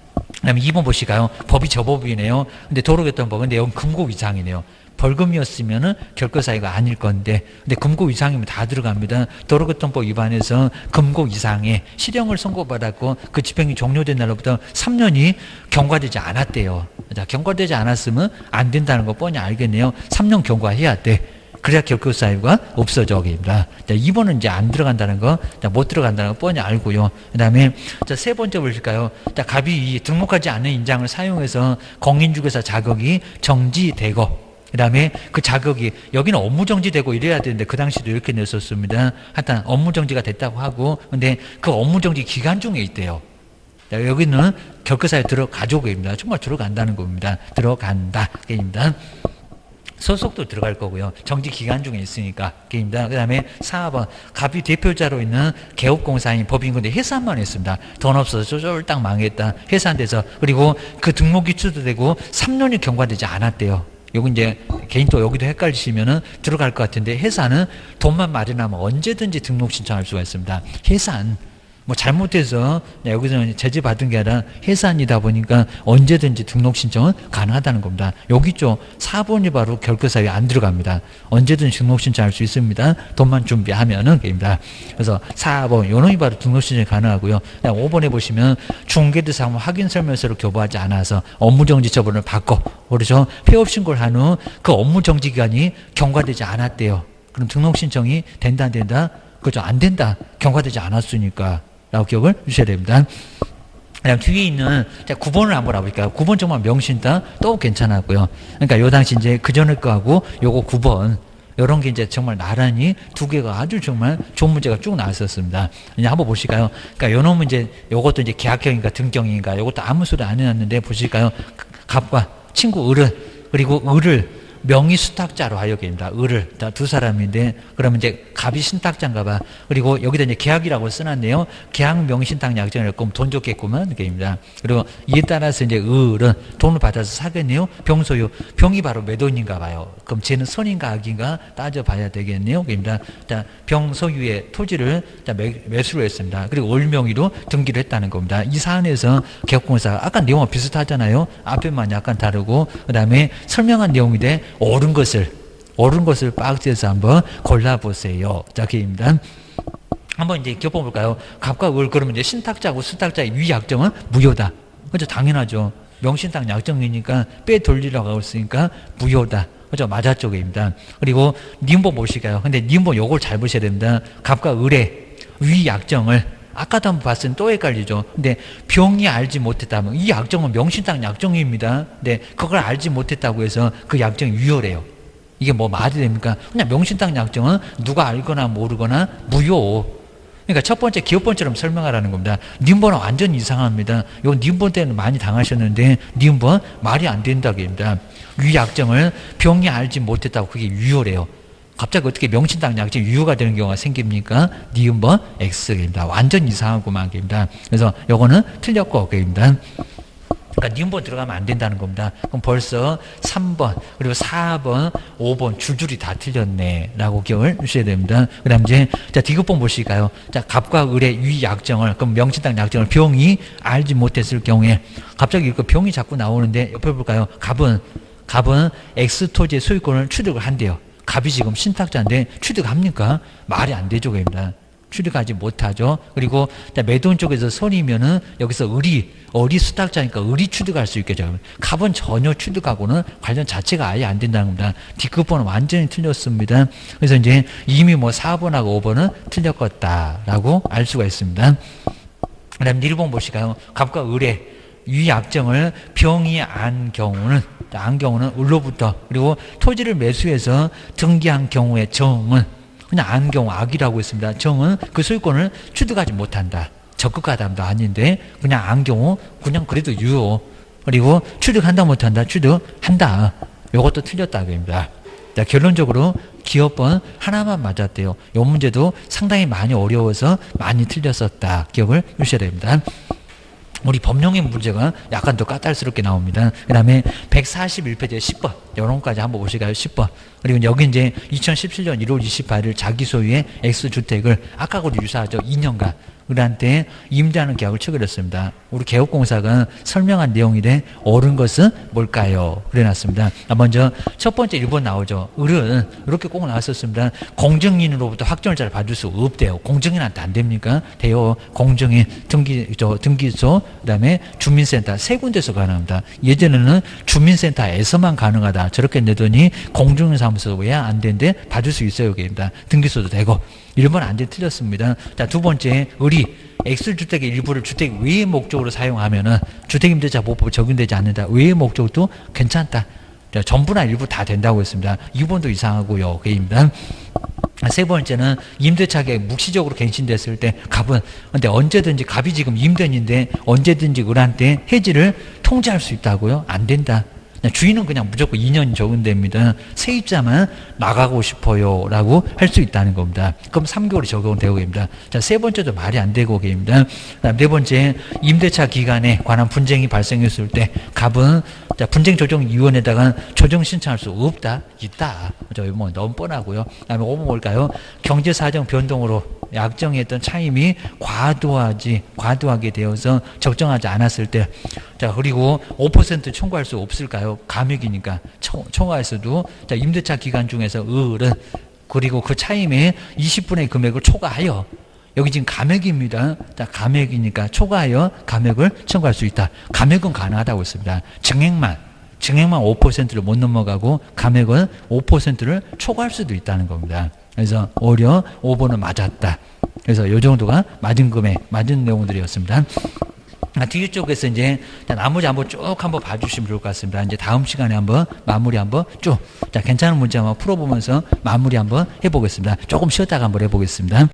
그 다음에 2번 보실까요? 법이 저법이네요. 근데 도로교통법, 근데 여기 금고 이상이네요. 벌금이었으면은 결격 사유가 아닐 건데, 근데 금고 이상이면 다 들어갑니다. 도로교통법 위반해서 금고 이상의 실형을 선고받았고, 그 집행이 종료된 날로부터 3년이 경과되지 않았대요. 자, 경과되지 않았으면 안 된다는 거 뻔히 알겠네요. 3년 경과해야 돼. 그래야 결격 사유가 없어져. 입니다. 자, 2번은 이제 안 들어간다는 거, 자, 못 들어간다는 거 뻔히 알고요. 그 다음에, 자, 세 번째 보실까요? 자, 갑이 등록하지 않은 인장을 사용해서 공인중개사 자격이 정지되고, 그 다음에 그 자격이, 여기는 업무 정지되고 이래야 되는데, 그 당시도 이렇게 냈었습니다. 하여튼 업무 정지가 됐다고 하고, 근데 그 업무 정지 기간 중에 있대요. 자, 여기는 결격 사유 들어가죠. 입니다. 정말 들어간다는 겁니다. 들어간다. 입니다. 소속도 들어갈 거고요. 정지 기간 중에 있으니까. 게임입니다. 그 다음에 4번. 갑이 대표자로 있는 개업공사인 법인인데 해산만 했습니다. 돈 없어서 쫄딱 망했다. 해산돼서. 그리고 그 등록이 취소되고 3년이 경과되지 않았대요. 요거 이제 개인도 여기도 헷갈리시면은 들어갈 것 같은데, 해산은 돈만 마련하면 언제든지 등록 신청할 수가 있습니다. 해산. 뭐 잘못해서 여기서는 제재받은 게 아니라 해산이다 보니까 언제든지 등록 신청은 가능하다는 겁니다. 여기 쪽 4번이 바로 결격사유에 안 들어갑니다. 언제든지 등록 신청할 수 있습니다. 돈만 준비하면은 입니다. 그래서 4번 요놈이 바로 등록 신청이 가능하고요. 5번에 보시면 중개대상 확인 설명서를 교부하지 않아서 업무정지 처분을 받고, 그렇죠. 폐업 신고를 한 후 그 업무정지 기간이 경과되지 않았대요. 그럼 등록 신청이 된다 안 된다? 그죠? 안 된다. 경과되지 않았으니까. 라고 기억을 주셔야 됩니다. 그다음 뒤에 있는 9번을 한번 알아볼까요? 9번 정말 명신당 또 괜찮았고요. 그러니까 요 당시 이제 그 전에 거하고 요거 9번 요런 게 이제 정말 나란히 두 개가 아주 정말 좋은 문제가 쭉 나왔었습니다. 이제 한번 보실까요? 그러니까 요 놈은 이제 요것도 이제 계약형인가 등경인가 요것도 아무 소리 안 해놨는데 보실까요? 갑과 친구 을을, 그리고 을을 명의 수탁자로 하여깁니다. 을을 두 사람인데, 그러면 이제 갑이 신탁자인가 봐. 그리고 여기다 이제 계약이라고 써놨네요. 계약 명의 신탁 약정을 그럼 돈 줬겠구만 이게입니다. 그리고 이에 따라서 이제 을은 돈을 받아서 사겠네요. 병소유, 병이 바로 몇 원인가 봐요. 그럼 쟤는 선인가 악인가 따져봐야 되겠네요. 그입니다. 병소유의 토지를 매수를 했습니다. 그리고 을 명의로 등기를 했다는 겁니다. 이 사안에서 개업공사가 아까 내용과 비슷하잖아요. 앞에만 약간 다르고, 그 다음에 설명한 내용인데 옳은 것을 박스에서 한번 골라보세요. 자, 그입니다. 한번 이제 겹어볼까요? 갑과 을, 그러면 이제 신탁자하고 수탁자의 위약정은 무효다. 그죠? 당연하죠. 명신탁 약정이니까 빼돌리라고 하고 있으니까 무효다. 그죠? 맞았죠, 그입니다. 그리고 님보 보실까요? 근데 님보 요걸 잘 보셔야 됩니다. 갑과 을의 위약정을 아까도 한번 봤으면 또 헷갈리죠. 근데 병이 알지 못했다면 이 약정은 명신탁 약정입니다. 근데 그걸 알지 못했다고 해서 그 약정이 유효래요. 이게 뭐 말이 됩니까? 그냥 명신탁 약정은 누가 알거나 모르거나 무효. 그러니까 첫 번째 기업번처럼 설명하라는 겁니다. 님번은 완전 이상합니다. 요 님번 때는 많이 당하셨는데 님번 말이 안 된다고입니다. 위 약정을 병이 알지 못했다고 그게 유효래요. 갑자기 어떻게 명신탁 약정이 유효가 되는 경우가 생깁니까? 니은번 X입니다. 완전 이상하구만 입니다. 그래서 요거는 틀렸고 입니다. 그러니까 니은번 들어가면 안 된다는 겁니다. 그럼 벌써 3번 그리고 4번 5번 줄줄이 다 틀렸네 라고 기억을 주셔야 됩니다. 그 다음 이제 자 디귿번 보실까요? 자 갑과 을의 위 약정을, 그럼 명신탁 약정을 병이 알지 못했을 경우에 갑자기 이렇게 병이 자꾸 나오는데 옆에 볼까요? 갑은 X 토지의 소유권을 취득을 한대요. 갑이 지금 신탁자인데 취득합니까? 말이 안 되죠, 그입니다. 취득하지 못하죠. 그리고 매도인 쪽에서 선이면은 여기서 을이 수탁자니까 을이 취득할 수 있겠죠. 갑은 전혀 취득하고는 관련 자체가 아예 안 된다는 겁니다. 뒷끝번은 완전히 틀렸습니다. 그래서 이제 이미 뭐 4번하고 5번은 틀렸겠다라고 알 수가 있습니다. 그 다음 1번 보실까요? 갑과 을의 위 약정을 병이 안 경우는 을로부터, 그리고 토지를 매수해서 등기한 경우의 정은 그냥 안 경우 악이라고 했습니다. 정은 그 소유권을 취득하지 못한다. 적극하다도 아닌데 그냥 안 경우 그냥 그래도 유효. 그리고 취득한다 못한다. 취득한다. 이것도 틀렸다 그입니다. 자, 결론적으로 기업번 하나만 맞았대요. 이 문제도 상당히 많이 어려워서 많이 틀렸었다. 기억을 주셔야 됩니다. 우리 법령의 문제가 약간 더 까탈스럽게 나옵니다. 그 다음에 141페이지에 10번. 요런까지 한번 보실까요? 10번. 그리고 여기 이제 2017년 1월 28일 자기 소유의 X주택을 아까하고 유사하죠. 2년간. 을한테 임대하는 계약을 체결했습니다. 우리 개업공사가 설명한 내용인데 옳은 것은 뭘까요? 그래놨습니다. 먼저 첫 번째 1번 나오죠. 을은 이렇게 꼭 나왔었습니다. 공증인으로부터 확정일자를 받을 수 없대요. 공증인한테 안 됩니까? 돼요. 공증인, 등기소, 그 다음에 주민센터 세 군데서 가능합니다. 예전에는 주민센터에서만 가능하다. 저렇게 내더니 공증인 사무소 왜 안 되는데 받을 수 있어요. 여기입니다. 등기소도 되고. 1번 안 돼, 틀렸습니다. 자, 두 번째, 을이 X주택의 일부를 주택 외의 목적으로 사용하면은 주택임대차 보호법에 적용되지 않는다. 외의 목적도 괜찮다. 자, 전부나 일부 다 된다고 했습니다. 2번도 이상하고요. 그입니다. 세 번째는 임대차 계획 묵시적으로 갱신됐을 때 갑은, 근데 언제든지 갑이 지금 임대인인데 언제든지 을한테 해지를 통지할 수 있다고요? 안 된다. 주인은 그냥 무조건 2년이 적용됩니다. 세입자만 나가고 싶어요 라고 할 수 있다는 겁니다. 그럼 3개월이 적용되고 계십니다. 자, 세 번째도 말이 안 되고 계십니다. 네 번째, 임대차 기간에 관한 분쟁이 발생했을 때 갑은 자, 분쟁조정위원회에다가 조정 신청할 수 없다? 있다. 저 뭐 너무 뻔하고요. 그다음에 5번 뭘까요? 경제사정 변동으로 약정했던 차임이 과도하게 되어서 적정하지 않았을 때. 자, 그리고 5% 청구할 수 없을까요? 감액이니까 청구할 수도. 자, 임대차 기간 중에서 을은 그리고 그 차임의 20분의 금액을 초과하여, 여기 지금 감액입니다. 자, 감액이니까 초과하여 감액을 청구할 수 있다. 감액은 가능하다고 했습니다. 증액만 5%를 못 넘어가고 감액은 5%를 초과할 수도 있다는 겁니다. 그래서 오히려 5번은 맞았다. 그래서 이 정도가 맞은 내용들이었습니다. 뒤쪽에서 이제 나머지 한번 쭉 한번 봐주시면 좋을 것 같습니다. 이제 다음 시간에 한번 마무리 한번 쭉, 자, 괜찮은 문제 한번 풀어보면서 마무리 한번 해보겠습니다. 조금 쉬었다가 한번 해보겠습니다.